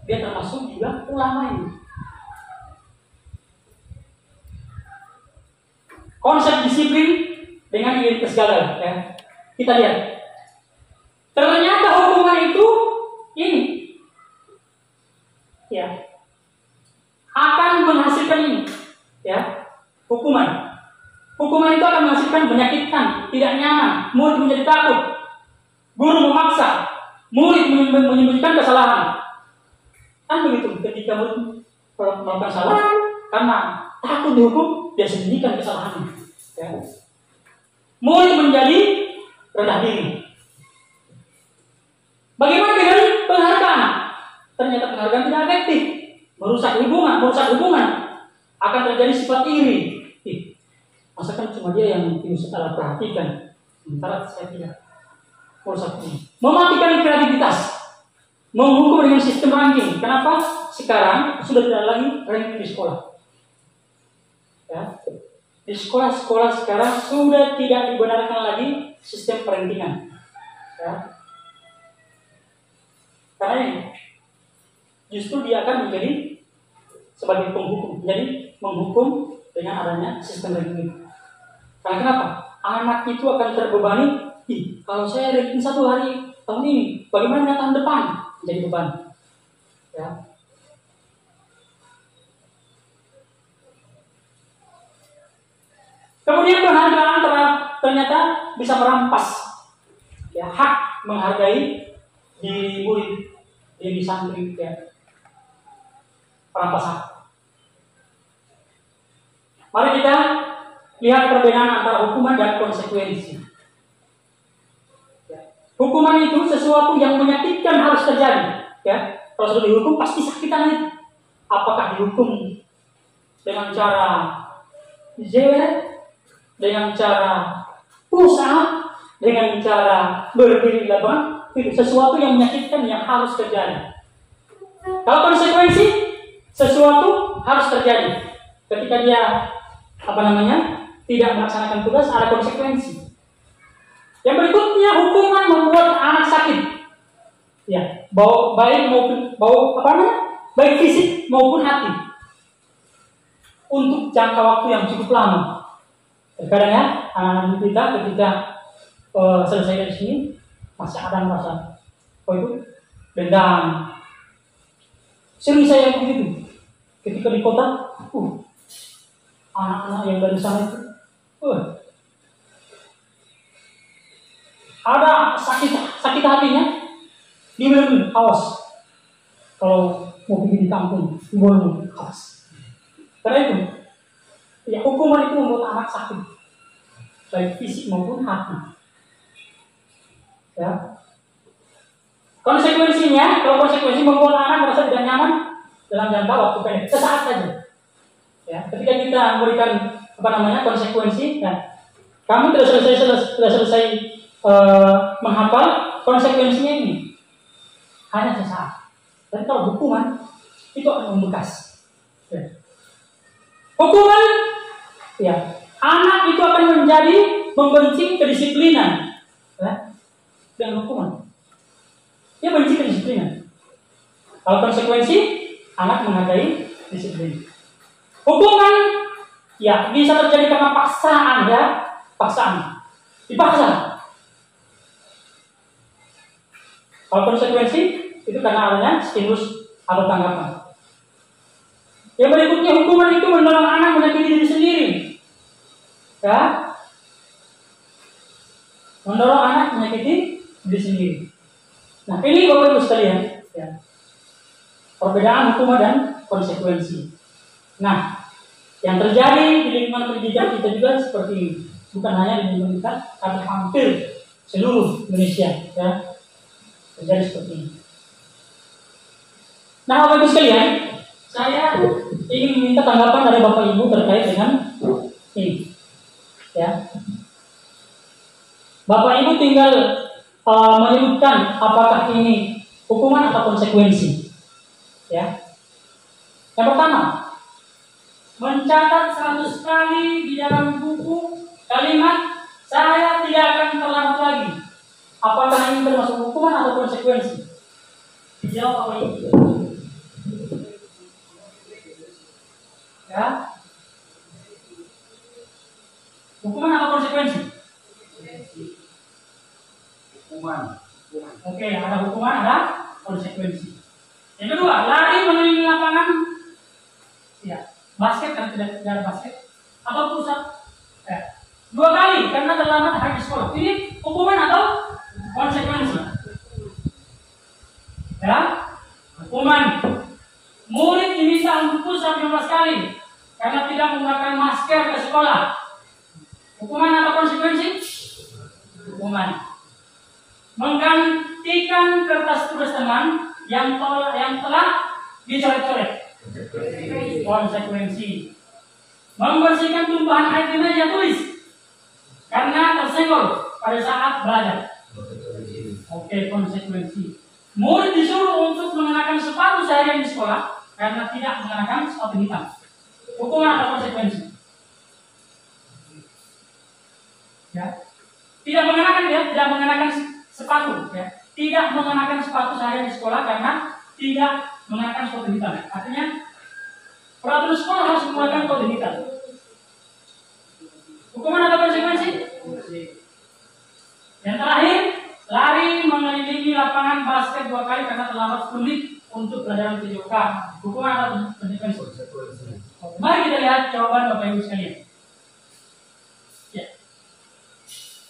dia termasuk juga ulama ini. Konsep disiplin dengan identitas gagal, ya. Kita lihat. Ternyata hukuman itu ini, ya, akan menghasilkan ini, ya, hukuman. Hukuman itu akan menghasilkan menyakitkan, tidak nyaman, murid menjadi takut, guru memaksa, murid menyembunyikan kesalahan. Kan begitu, ketika murid melakukan salah, karena takut dihukum, dia sembunyikan kesalahannya. Ya. Murid menjadi rendah diri. Bagaimana dengan penghargaan? Ternyata penghargaan tidak efektif, merusak hubungan, akan terjadi sifat iri. Masakan cuma dia yang tidak salah perhatikan, sementara saya tidak. Merusak ini, mematikan kreativitas, menghukum dengan sistem ranking. Kenapa? Sekarang sudah tidak lagi ranking di sekolah. Ya. Di sekolah-sekolah sekarang sudah tidak dibenarkan lagi sistem perankingan. Ya. Karena ini justru dia akan menjadi sebagai penghukum, jadi menghukum dengan adanya sistem ranking itu. Karena kenapa? Anak itu akan terbebani. Kalau saya ranking 1 hari tahun ini, bagaimana tahun depan? Menjadi beban. Ya. Kemudian penghargaan ternyata bisa merampas, ya, hak menghargai diri murid yang di santri, ya. Perampas hak. Mari kita lihat perbedaan antara hukuman dan konsekuensi. Hukuman itu sesuatu yang menyakitkan harus terjadi. Ya, kalau sudah dihukum pasti sakitan itu. Apakah dihukum dengan cara jewer, dengan cara push up, dengan cara berdiri di lapangan, itu sesuatu yang menyakitkan yang harus terjadi. Kalau konsekuensi, sesuatu harus terjadi. Ketika dia tidak melaksanakan tugas, ada konsekuensi. Yang berikutnya, hukuman membuat anak sakit, ya, baik fisik maupun hati, untuk jangka waktu yang cukup lama. Terkadang ya, anak kita ketika selesai dari sini masih ada merasa, itu dendam. Sering saya begitu, ketika di kota, anak-anak yang dari sana itu, ada sakit hatinya, dia bilang, awas, kalau mau pergi di kampung, boleh, awas. Karena itu, ya, hukuman itu membuat anak sakit, baik fisik maupun hati. Ya. Konsekuensinya, kalau konsekuensi membuat anak merasa tidak nyaman dalam jangka waktu pendek, sesaat saja. Ya, ketika kita memberikan konsekuensi, ya, kamu sudah selesai menghafal, konsekuensinya ini hanya sesaat. Dan kalau hukuman itu akan membekas. Ya. Hukuman, ya, anak itu akan menjadi membenci kedisiplinan, ya, dengan hukuman. Dia benci kedisiplinan. Kalau konsekuensi, anak menghargai disiplin. Hukuman, ya, bisa terjadi karena paksaan, ya, paksaan, dipaksa. Kalau konsekuensi itu karena adanya stimulus atau tanggapan. Yang berikutnya, hukuman itu mendorong anak menyakiti diri sendiri. Ya, mendorong anak menyakiti diri sendiri. Nah, ini Bapak Ibu sekalian, ya, perbedaan hukuman dan konsekuensi. Nah, Yang terjadi di lingkungan pendidikan kita juga seperti ini. Bukan hanya di lingkungan kita, tapi hampir seluruh Indonesia ya, terjadi seperti ini. Nah, Bapak Ibu sekalian, saya ingin meminta tanggapan dari Bapak Ibu terkait dengan ini. Ya, Bapak Ibu tinggal menyebutkan apakah ini hukuman atau konsekuensi. Ya. Yang pertama, mencatat 100 kali di dalam buku kalimat saya tidak akan terlambat lagi. Apakah ini termasuk hukuman atau konsekuensi? Dijawab apa ini? Ya. Hukuman atau konsekuensi? Hukuman. Oke, ada hukuman, ada konsekuensi. Yang kedua, lari mengelilingi lapangan. Ya, basket kan tidak ada basket atau pusat. Ya. 2 kali karena terlambat hari sekolah. Ini hukuman atau konsekuensi? Ya, hukuman. Murid diminta untuk push-up 15 kali karena tidak menggunakan masker ke sekolah. Hukuman atau konsekuensi? Hukuman. Menggantikan kertas tugas teman yang telah dicoret-coret. Konsekuensi. Membersihkan tumpahan air di meja tulis karena tersenggol pada saat belajar. Oke, konsekuensi. Murid disuruh untuk mengenakan sepatu seharian di sekolah karena tidak mengenakan sepatu hitam. Hukuman atau konsekuensi? Ya. Tidak mengenakan sepatu, ya. Tidak mengenakan sepatu seharian di sekolah karena tidak mengenakan sepatu hitam. Artinya peraturan sekolah harus menggunakan kode hitam. Hukuman atau konsekuensi? Yang terakhir, lari mengelilingi lapangan basket 2 kali karena terlambat 10 menit untuk pelajaran PJOK. Hukuman atau konsekuensi? Mari kita lihat jawaban Bapak Ibu sekalian. Ya.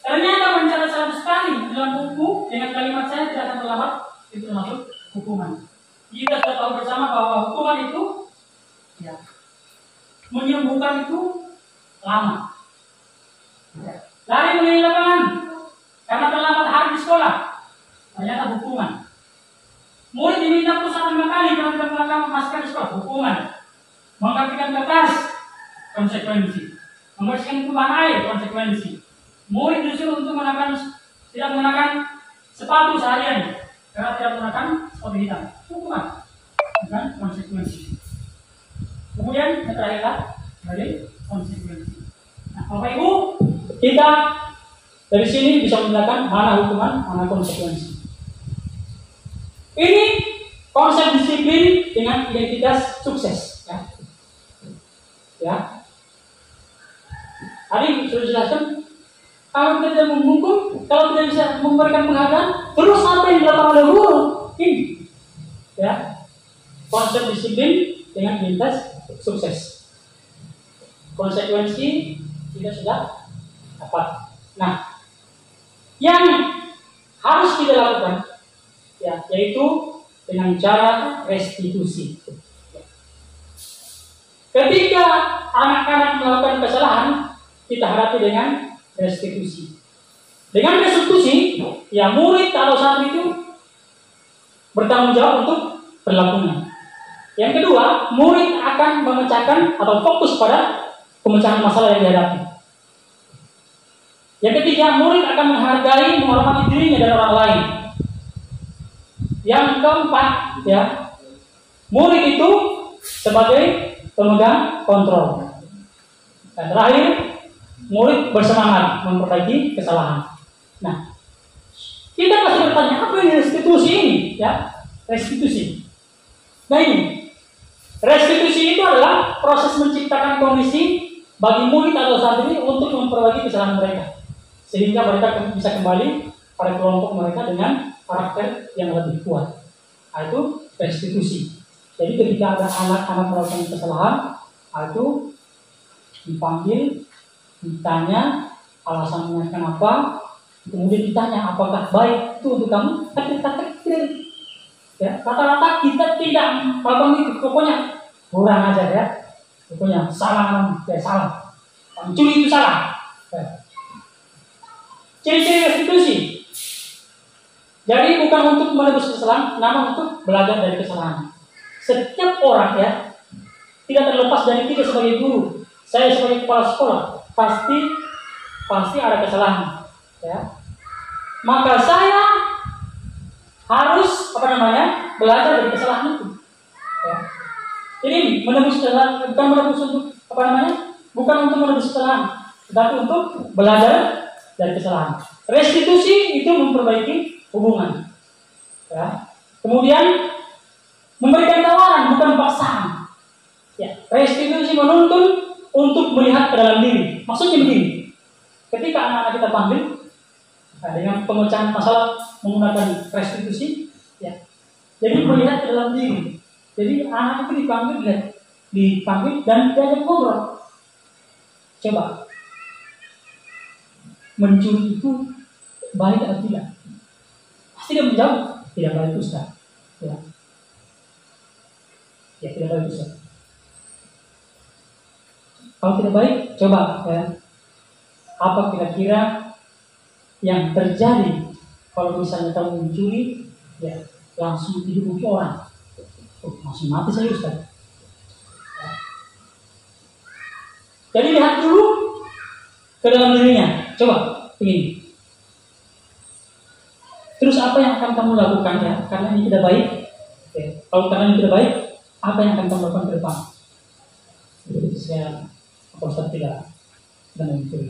Ternyata mencatat 100 kali dalam buku dengan kalimat saya tidak akan terlambat, itu termasuk hukuman. Kita sudah tahu bersama bahwa hukuman itu ya, menyembuhkan itu lama. Ya. Lari mengelilingi lapangan karena terlambat hari di sekolah, ternyata hukuman. Murid diminta push-up 5 kali karena tidak menggunakan masker di sekolah, hukuman. Menggantikan kertas, konsekuensi. Membersihkan tumpahan air, konsekuensi. Murid disuruh untuk tidak menggunakan sepatu seharian karena tidak menggunakan sepatu hitam, hukuman. Bukan konsekuensi. Kemudian yang terakhir dari konsekuensi. Nah, Bapak Ibu, kita dari sini bisa membedakan mana hukuman, mana konsekuensi. Ini konsep disiplin dengan identitas sukses. Ya. Tadi sudah dijelaskan, kalau kita tidak menghukum, kalau tidak bisa memberikan penghargaan, terus apa yang dilakukan oleh guru? Ini, ya, konsep disiplin dengan identitas sukses. Konsekuensi kita sudah dapat. Nah, yang harus kita lakukan, ya, yaitu dengan cara restitusi. Ketika anak-anak melakukan kesalahan, kita hadapi dengan restitusi. Dengan restitusi, ya murid atau santri itu bertanggung jawab untuk perilakunya. Yang kedua, murid akan memecahkan atau fokus pada pemecahan masalah yang dihadapi. Yang ketiga, murid akan menghargai, menghormati dirinya dan orang lain. Yang keempat, ya, murid itu sebagai pemegang kontrol. Dan terakhir, murid bersemangat memperbaiki kesalahan. Nah, kita pasti bertanya, apa ini restitusi ini? Ya, restitusi. Nah ini, restitusi itu adalah proses menciptakan kondisi bagi murid atau santri untuk memperbaiki kesalahan mereka, sehingga mereka bisa kembali pada kelompok mereka dengan karakter yang lebih kuat. Nah, itu restitusi. Jadi ketika ada anak-anak melakukan kesalahan, itu dipanggil, ditanya alasannya kenapa, kemudian ditanya apakah baik itu untuk kamu, ya, rata-rata kita tidak melakukan itu, pokoknya kurang aja ya. Pokoknya salah, salah. Mencuri itu salah. Ciri-ciri restitusi. Jadi bukan untuk menebus kesalahan, namun untuk belajar dari kesalahan. Setiap orang ya, tidak terlepas dari kita sebagai guru, saya sebagai kepala sekolah, pasti ada kesalahan. Ya. Maka saya harus belajar dari kesalahan itu. Ya. Jadi menebus kesalahan bukan menebus untuk bukan untuk menebus kesalahan, tetapi untuk belajar dari kesalahan. Restitusi itu memperbaiki hubungan. Ya. Kemudian memberikan tawaran bukan paksaan. Ya. Restitusi menuntun untuk melihat ke dalam diri. Maksudnya begini, ketika anak-anak kita panggil dengan pemecahan masalah menggunakan restitusi, ya. Jadi melihat ke dalam diri. Jadi anak itu dipanggil dan diajak ngobrol. Coba, mencuri itu baik atau tidak? Pasti dia menjawab, tidak baik Ustaz. Ya, tidak baik Ustaz. Kalau tidak baik, coba ya, apa kira-kira yang terjadi kalau misalnya kamu mencuri, ya langsung dihukum orang, langsung mati saya Ustaz. Ya. Jadi lihat dulu ke dalam dirinya, coba begini. Terus apa yang akan kamu lakukan ya? Karena ini tidak baik. Ya. Kalau karena ini tidak baik, apa yang akan kamu lakukan ke depan? Jadi saya Ustaz tidak mencuri.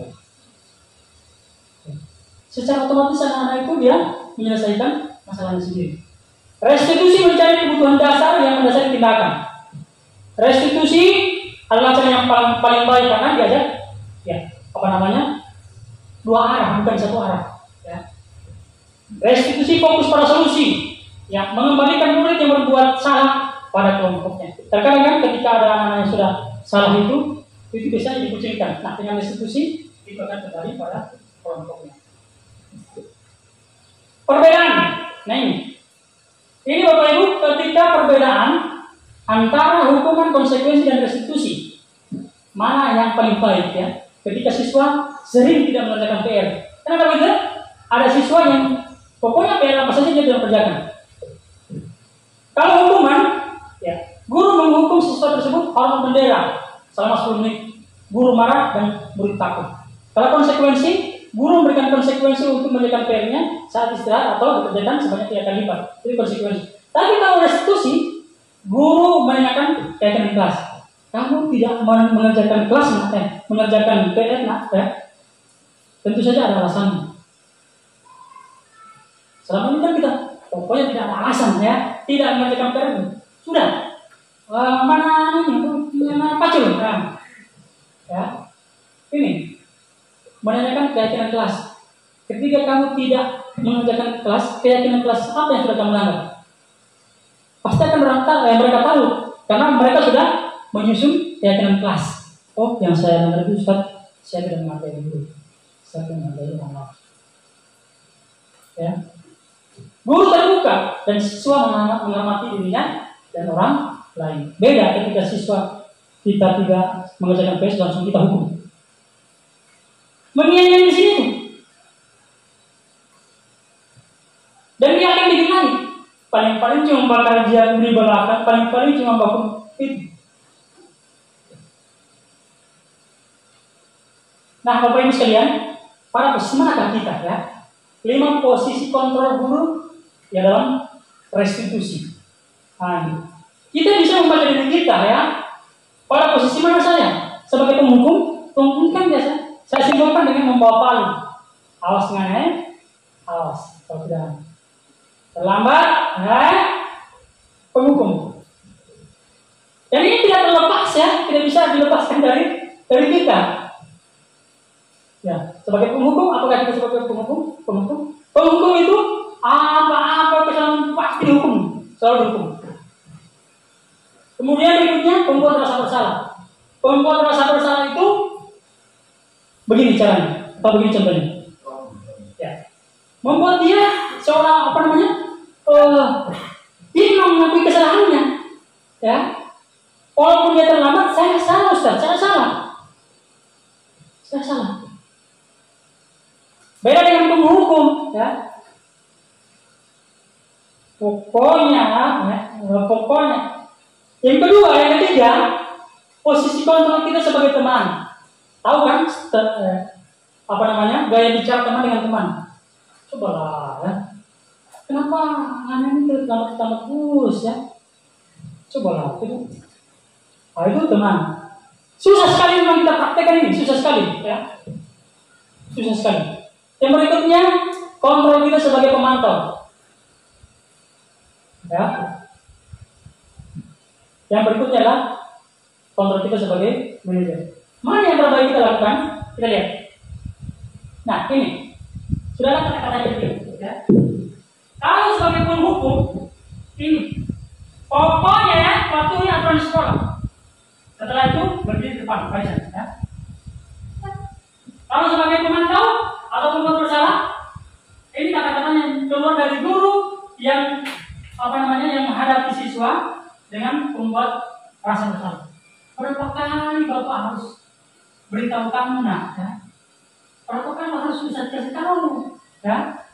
Secara otomatis anak-anak itu dia menyelesaikan masalahnya sendiri. Restitusi mencari kebutuhan dasar yang mendasari tindakan. Restitusi adalah cara yang paling baik karena diajak dua arah bukan satu arah. Ya. Restitusi fokus pada solusi, ya mengembalikan murid yang berbuat salah pada kelompoknya. Terkadang kan ketika ada anak-anak yang sudah salah itu bisa dikucilkan. Nah dengan restitusi itu akan kembali pada kelompoknya. Perbedaan. Nah ini Bapak Ibu, ketika perbedaan antara hukuman, konsekuensi dan restitusi, mana yang paling baik ya? Ketika siswa sering tidak mengerjakan PR. Kenapa gitu? Ada siswa yang pokoknya PR apa saja dia tidak kerjakan. Kalau hukuman, ya guru menghukum siswa tersebut harus bendera selama 10 menit. Guru marah dan murid takut. Kalau konsekuensi, guru memberikan konsekuensi untuk mengerjakan PR-nya saat istirahat atau dikerjakan sebanyak 3 kali lipat. Itu konsekuensi. Tapi kalau restitusi, guru menanyakan kegiatan kelas. Kamu tidak mengerjakan kelas, mengerjakan PR, ya? Tentu saja ada alasannya. Selama ini kan kita pokoknya tidak ada alasan ya, tidak mengerjakan PR. Sudah, mana pacul, ya, ini. Menanyakan keyakinan kelas. Ketika kamu tidak mengerjakan kelas, keyakinan kelas apa yang sudah kamu langgar? Pasti akan mereka tahu karena mereka sudah menyusun keyakinan kelas. Oh, yang saya langgar itu Ustaz, saya tidak menghargai guru. Saya tidak menghargai Allah. Ya. Guru terbuka dan siswa menghormati dirinya dan orang lain. Beda ketika siswa kita tidak mengerjakan PS langsung kita hukum. Menyanyi di sini dan dia akan dikenali. Paling-paling cuma bakar dia beri belakang, paling-paling cuma bakar itu. Nah, Bapak Ibu sekalian, para pesemangat kita ya, 5 posisi kontrol guru ya dalam restitusi. Nah, kita bisa membaca diri kita ya. Pada posisi mana saya? Sebagai penghukum kan biasa. Saya simpulkan dengan membawa palu. Awas dengan awas. Kalau tidak terlambat, penghukum. Dan ini tidak terlepas ya, tidak bisa dilepaskan dari kita. Ya, sebagai penghukum, apakah kita sebagai penghukum? Penghukum itu apa-apa kesalahan pasti dihukum, selalu dihukum. Kemudian berikutnya pembuat rasa bersalah. Pembuat rasa bersalah itu begini caranya, atau begini contohnya. Ya. Membuat dia seorang dia mengakui kesalahannya. Ya. Walaupun dia terlambat, saya salah memberikan penghukum, ya. Pokoknya. Yang kedua, yang ketiga, posisi kontrol kita sebagai teman. Tahu kan? Gaya bicara teman dengan teman. Cobalah, ya. Kenapa aneh ini tamat terus, ya? Cobalah, itu. Nah, itu teman. Susah sekali memang kita praktekkan ini, susah sekali, ya. Susah sekali. Yang berikutnya, kontrol kita sebagai pemantau. Ya. Yang berikutnya adalah kontrol kita sebagai manajer. Mana yang terbaik kita lakukan? Kita lihat. Nah, ini. Sudah ada kata-kata ini, ya. Kalau sebagai penghukum, ini. Pokoknya ya, waktunya aturan sekolah. Setelah itu berdiri di depan barisan, ya. Kalau sebagai pemantau atau pembuat bersalah, ini kata-kata yang keluar dari guru yang yang menghadapi siswa dengan membuat rasa bersalah. Berapa kali Bapak harus beritahu kamu, nak, ya? Berapa kali harus bisa kasih tahu, ya?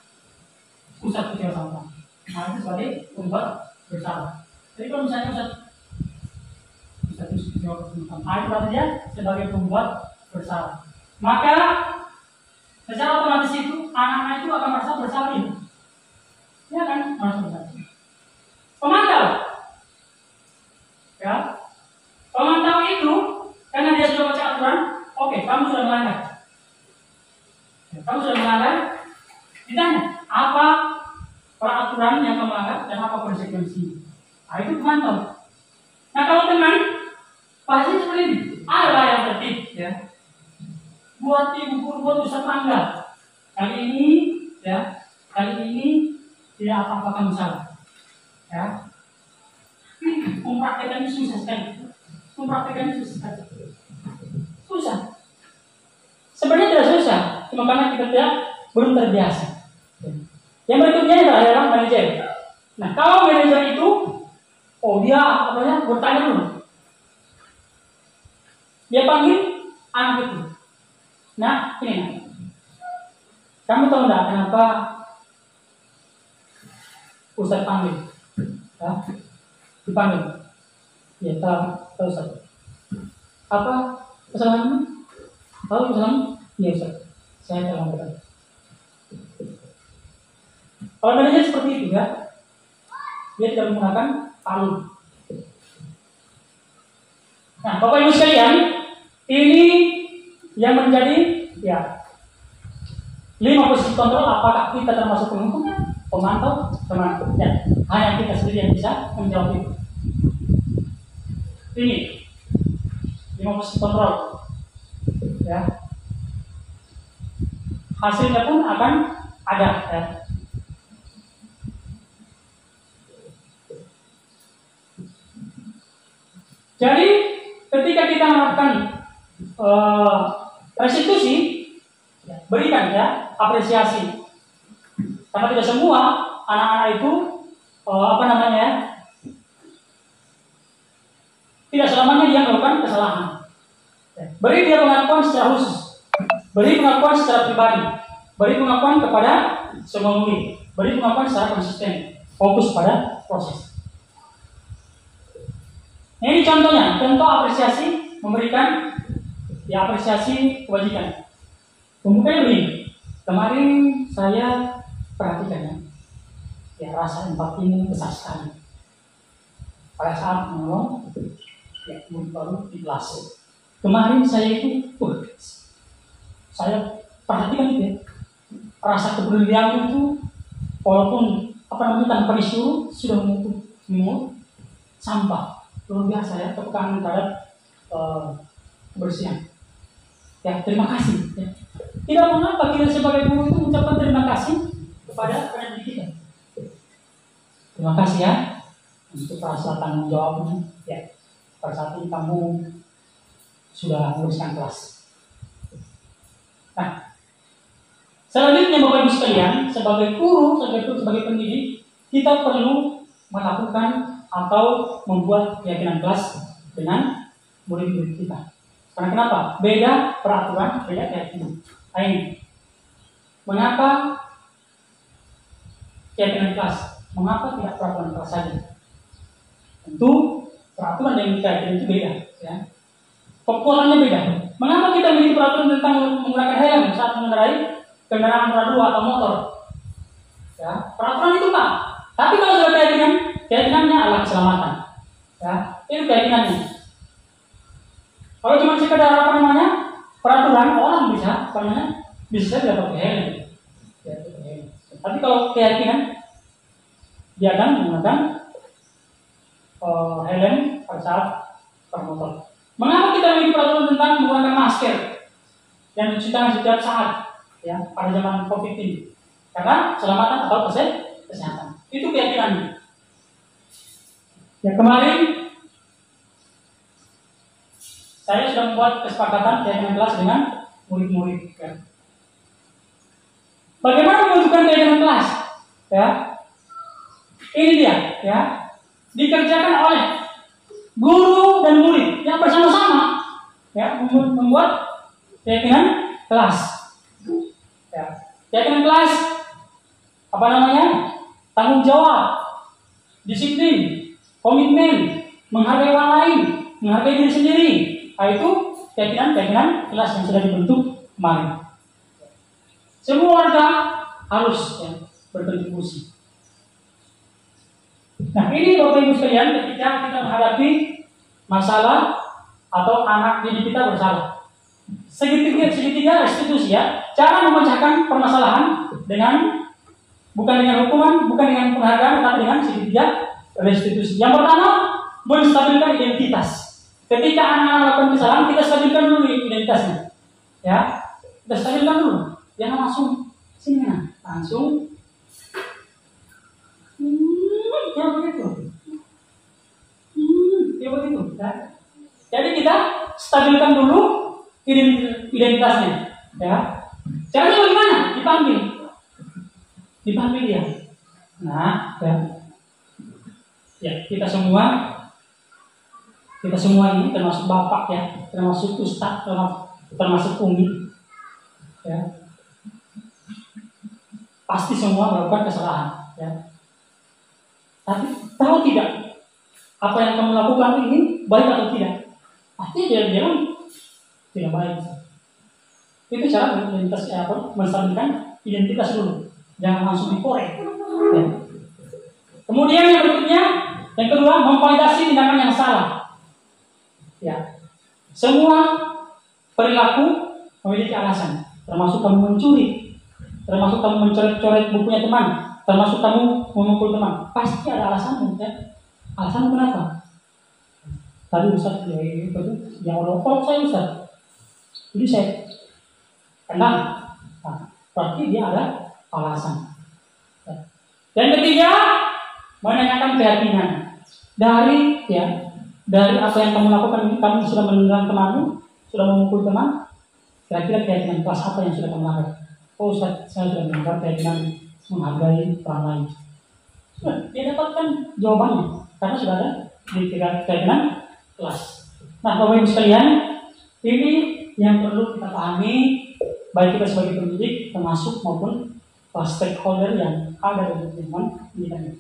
Ustaz kecil sama. Nah, itu sebagai pembuat bersalah. Jadi kalau misalnya Ustaz kecil sama, itu artinya sebagai pembuat bersalah. Maka secara otomatis itu anak-anak itu akan merasa bersalah, ya kan? Merasa bersalah. Pemantau, ya. Pemantau itu karena dia sudah baca aturan, oke, kamu sudah melanggar. Ya, kamu sudah melanggar. Ditanya apa peraturan yang kamu melanggar dan apa konsekuensinya. Nah, itu pemantau. Nah, kalau teman pasti seperti ini. Ada yang tertib, ya. Buat ibu guru, buat ustaz tangga. Kali ini tidak apa-apa kamu salah. Ya, mempraktekannya susah sekali. Susah. Sebenarnya tidak susah, cuma karena kita belum terbiasa. Yang berikutnya adalah manajer. Nah, kalau manajer itu, dia bertanya dulu. Dia panggil anak itu. Nah, ini. Kamu tahu enggak kenapa Ustaz panggil? Ya, dipanggil. Ya, tahu Ustaz. Apa kesalahanmu? Tahu kesalahanmu? Iya Ustaz. Saya telah melakukan. Kalau manajer seperti itu, ya, dia tidak menggunakan palu. Nah, Bapak Ibu sekalian, ini yang menjadi 5 posisi kontrol. Apakah kita termasuk penghukum, pemantau, teman? Ya, hanya kita sendiri yang bisa menjawab itu. Ini 5 posisi kontrol, ya. Hasilnya pun akan ada, ya. Jadi ketika kita melakukan restitusi, berikan, ya, apresiasi. Karena tidak semua anak-anak itu tidak selamanya dia melakukan kesalahan. Beri dia pengakuan secara khusus, beri pengakuan secara pribadi, beri pengakuan kepada semua murid, beri pengakuan secara konsisten, fokus pada proses. Nah, ini contohnya, contoh apresiasi, memberikan apresiasi kebajikan. Pembukanya begini. Kemarin saya perhatikan, ya, rasa empati ini besar sekali. Pada saat menolong, murid baru di kelas. Kemarin saya itu, saya perhatikan itu, ya, rasa kepedulian itu, walaupun tanpa disuruh sudah mengutuk sampah. Luar biasa, ya, tekanan terhadap kebersihan. Ya, terima kasih. Ya. Tidak mengapa kita sebagai guru itu mengucapkan terima kasih kepada pendidik kita. Terima kasih, ya, untuk rasa tanggung jawabnya. Ya, pada saat ini kamu sudah meneruskan kelas. Nah, selanjutnya Bapak Ibu sekalian, sebagai guru, sebagai pendidik, kita perlu melakukan atau membuat keyakinan kelas dengan murid-murid kita. Karena kenapa? Beda peraturan, beda keyakinan. Nah, ini. mengapa keyakinan kelas? Mengapa tidak peraturan kelas saja? Tentu peraturan yang keyakinan itu beda, ya. Pokoknya beda. Mengapa kita memiliki peraturan tentang menggunakan helm saat mengendarai kendaraan roda 2 atau motor? Ya, peraturan itu Pak. Tapi kalau sudah keyakinannya adalah keselamatan. Ya, itu keyakinannya. Kalau cuma sekedar peraturan, orang bisa tidak pakai helm. Ya, tapi kalau keyakinan, dia akan menggunakan helm pada saat bermotor. Mengapa kita memiliki peraturan tentang menggunakan masker dan cuci tangan setiap saat, ya, pada zaman COVID ini? Karena keselamatan atau kesehatan. Itu keyakinannya. Ya, kemarin saya sudah membuat kesepakatan keyakinan kelas dengan murid-murid. Ya. Bagaimana menunjukkan keyakinan kelas? Ya, ini dia. Ya, dikerjakan oleh guru dan murid yang bersama-sama, ya, membuat keyakinan kelas. Ya, keyakinan kelas tanggung jawab, disiplin, komitmen, menghargai orang lain, menghargai diri sendiri. Nah, itu keyakinan kelas yang sudah dibentuk kemarin. Semua warga harus, ya, berkontribusi. Nah, ini Bapak Ibu sekalian, ketika kita menghadapi masalah atau anak didik kita bersalah, segitiga restitusi, ya, cara memecahkan permasalahan bukan dengan hukuman, bukan dengan penghargaan, tapi dengan segitiga restitusi. Yang pertama, menstabilkan identitas. Ketika anak-anak melakukan kesalahan, kita stabilkan dulu identitasnya, ya, kita stabilkan dulu. Jangan langsung sini, langsung. Ya begitu. Ya. Jadi kita stabilkan dulu identitasnya, ya. Caranya bagaimana? Dipanggil dia. Nah, ya, kita semua ini termasuk bapak, ya, termasuk ustaz, termasuk umi, ya. Pasti semua melakukan kesalahan, ya. Tapi tahu tidak apa yang kamu lakukan ini baik atau tidak? Pasti dia bilang tidak baik. Itu cara menstabilkan identitas dulu. Jangan langsung dikorek. Ya. Kemudian yang kedua, memvalidasi tindakan yang salah. Ya. Semua perilaku memiliki alasan, termasuk kamu mencuri, termasuk kamu mencoret-coret bukunya teman, termasuk kamu memukul teman. Pasti ada alasanmu, ya. Alasan kenapa? Tadi Ustaz yang rokok saya Ustaz. Jadi saya kenal. Nah, berarti dia ada alasan. Dan ketiga, menanyakan keyakinan dari apa yang kamu lakukan. Kamu sudah menendang temanmu, sudah memukul teman. Kira-kira keyakinan kelas apa yang sudah kamu lakukan? Oh Ustaz, saya sudah mendengar keyakinan menghargai orang lain. Dia dapatkan jawabannya karena sudah ada di keyakinan kelas. Nah, Bapak Ibu sekalian, ini yang perlu kita pahami, baik kita sebagai pendidik termasuk maupun stakeholder yang ada di lingkungan pendidikan.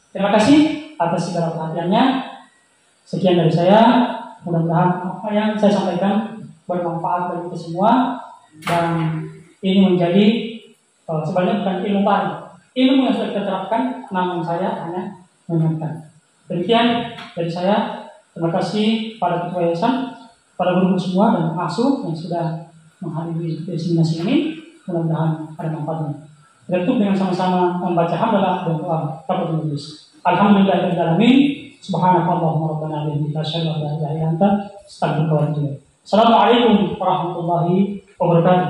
Terima kasih atas segala perhatiannya. Sekian dari saya. Mudah-mudahan apa yang saya sampaikan bermanfaat bagi kita semua, dan ini menjadi sebenarnya bukan ilmu baru, ilmu yang sudah kita terapkan, namun saya hanya mengingatkan. Demikian dari saya. Terima kasih pada ketua yayasan, pada guru semua dan pengasuh yang sudah menghadiri diseminasi ini. Mudah-mudahan ada manfaatnya. Kita tutup dengan sama-sama membaca hamdalah dan doa kafatul majlis. Alhamdulillahirabbil alamin. Subhanakallahumma rabbana bihamdika asyhadu an la ilaha illa anta astaghfiruka wa atubu ilaik. Assalamualaikum warahmatullahi wabarakatuh.